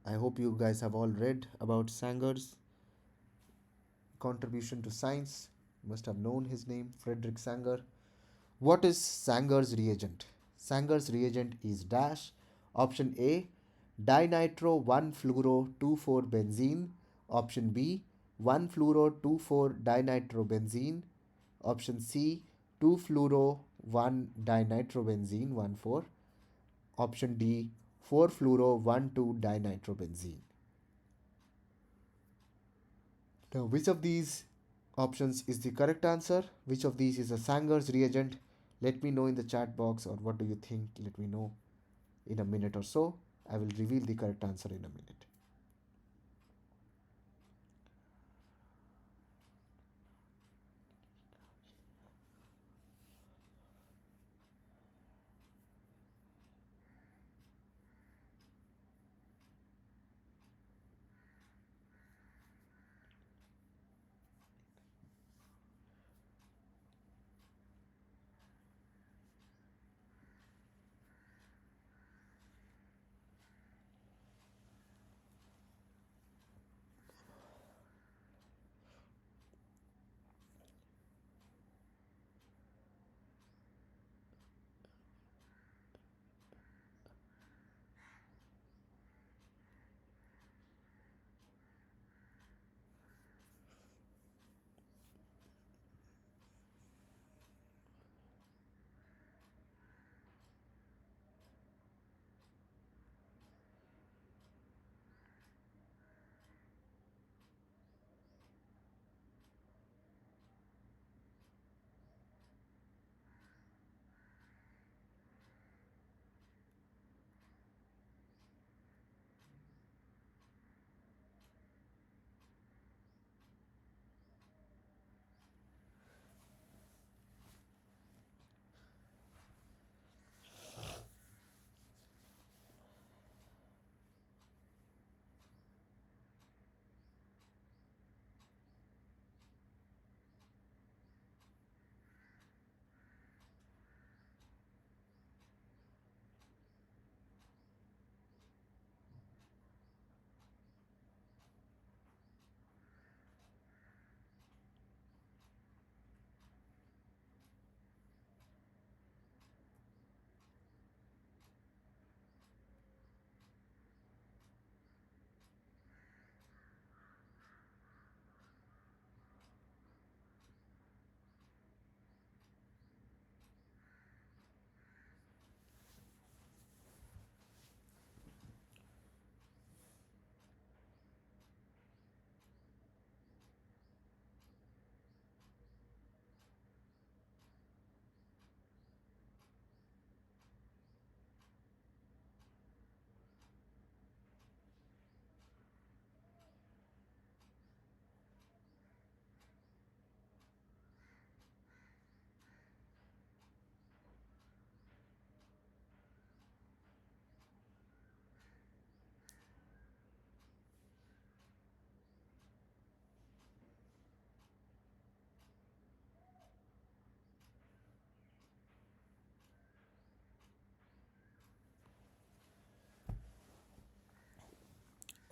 I hope you guys have all read about Sanger's contribution to science. You must have known his name, Frederick Sanger. What is Sanger's reagent? Sanger's reagent is dash. Option A, dinitro 1-fluoro-2,4-benzene. Option B, 1-fluoro-2,4-dinitrobenzene. Option C, 2-fluoro-1-dinitrobenzene 1,4. Option D, 4-fluoro-1,2-dinitrobenzene. Now, which of these options is the correct answer? Which of these is a Sanger's reagent? Let me know in the chat box, or what do you think? Let me know in a minute or so. I will reveal the correct answer in a minute.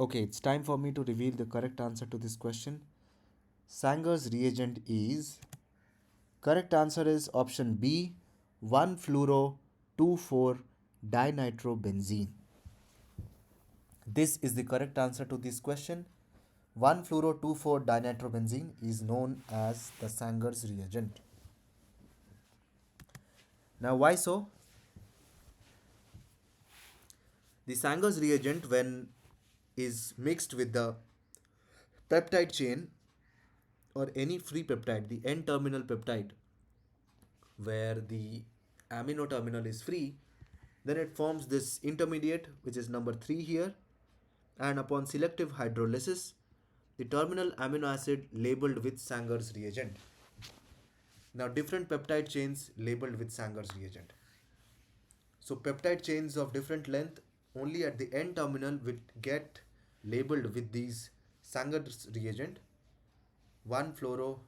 Okay, it's time for me to reveal the correct answer to this question. Sanger's reagent is, correct answer is option B, 1-fluoro 2,4-dinitrobenzene. This is the correct answer to this question. 1-fluoro 2,4-dinitrobenzene is known as the Sanger's reagent. Now, why so? The Sanger's reagent, when is mixed with the peptide chain or any free peptide, the N-terminal peptide, where the amino terminal is free, then it forms this intermediate, which is number 3 here, and upon selective hydrolysis, the terminal amino acid labeled with Sanger's reagent. Now, different peptide chains labeled with Sanger's reagent. So, peptide chains of different length only at the N terminal will get labeled with these Sanger's reagent, 1-fluoro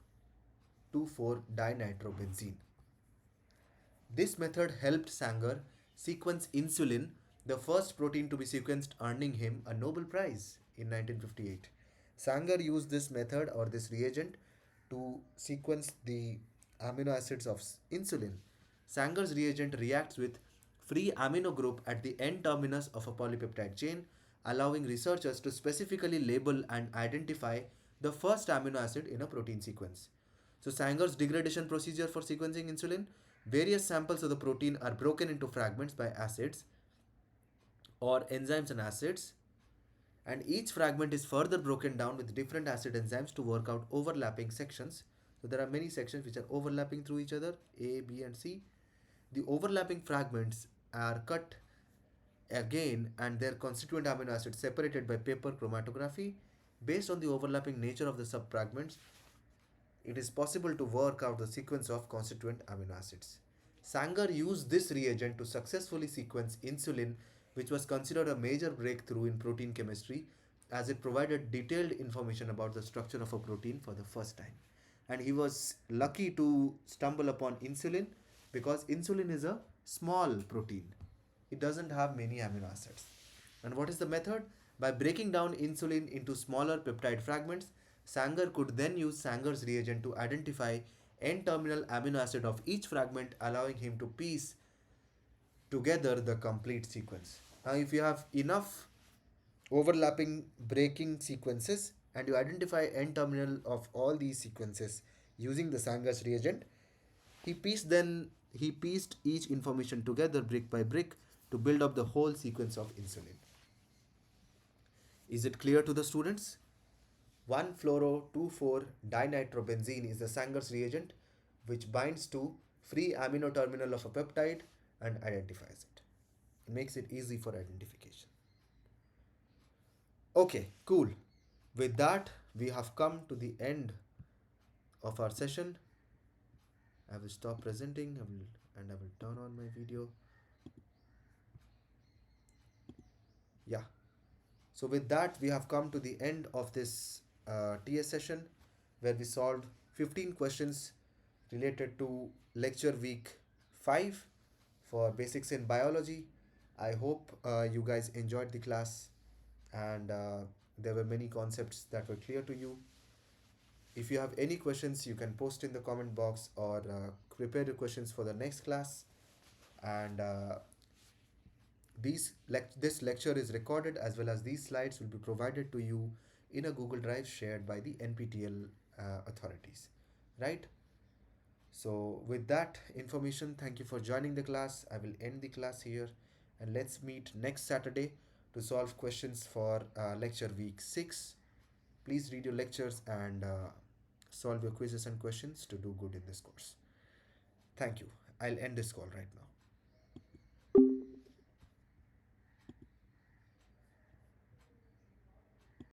2,4-dinitrobenzene. This method helped Sanger sequence insulin, the first protein to be sequenced, earning him a Nobel Prize in 1958. Sanger used this method or this reagent to sequence the amino acids of insulin. Sanger's reagent reacts with free amino group at the N terminus of a polypeptide chain, allowing researchers to specifically label and identify the first amino acid in a protein sequence. So, Sanger's degradation procedure for sequencing insulin, various samples of the protein are broken into fragments by acids or enzymes and acids, and each fragment is further broken down with different acid enzymes to work out overlapping sections. So, there are many sections which are overlapping through each other, A, B, and C. The overlapping fragments are cut again and their constituent amino acids separated by paper chromatography. Based on the overlapping nature of the subfragments, it is possible to work out the sequence of constituent amino acids. Sanger used this reagent to successfully sequence insulin, which was considered a major breakthrough in protein chemistry as it provided detailed information about the structure of a protein for the first time. And he was lucky to stumble upon insulin because insulin is a small protein. It doesn't have many amino acids. And what is the method? By breaking down insulin into smaller peptide fragments, Sanger could then use Sanger's reagent to identify N-terminal amino acid of each fragment, allowing him to piece together the complete sequence. Now, if you have enough overlapping breaking sequences and you identify N-terminal of all these sequences using the Sanger's reagent, he pieced each information together brick by brick to build up the whole sequence of insulin. Is it clear to the students? 1-fluoro 2,4-dinitrobenzene is the Sanger's reagent which binds to free amino terminal of a peptide and identifies it. It makes it easy for identification. Okay, cool. With that, we have come to the end of our session. I will stop presenting and I will turn on my video. Yeah. So with that, we have come to the end of this TS session where we solved 15 questions related to lecture week 5 for basics in biology. I hope you guys enjoyed the class and there were many concepts that were clear to you. If you have any questions, you can post in the comment box or prepare your questions for the next class. And this lecture is recorded as well as these slides will be provided to you in a Google Drive shared by the NPTEL authorities, right? So with that information, thank you for joining the class. I will end the class here and let's meet next Saturday to solve questions for lecture week 6. Please read your lectures and solve your quizzes and questions to do good in this course. Thank you. I'll end this call right now.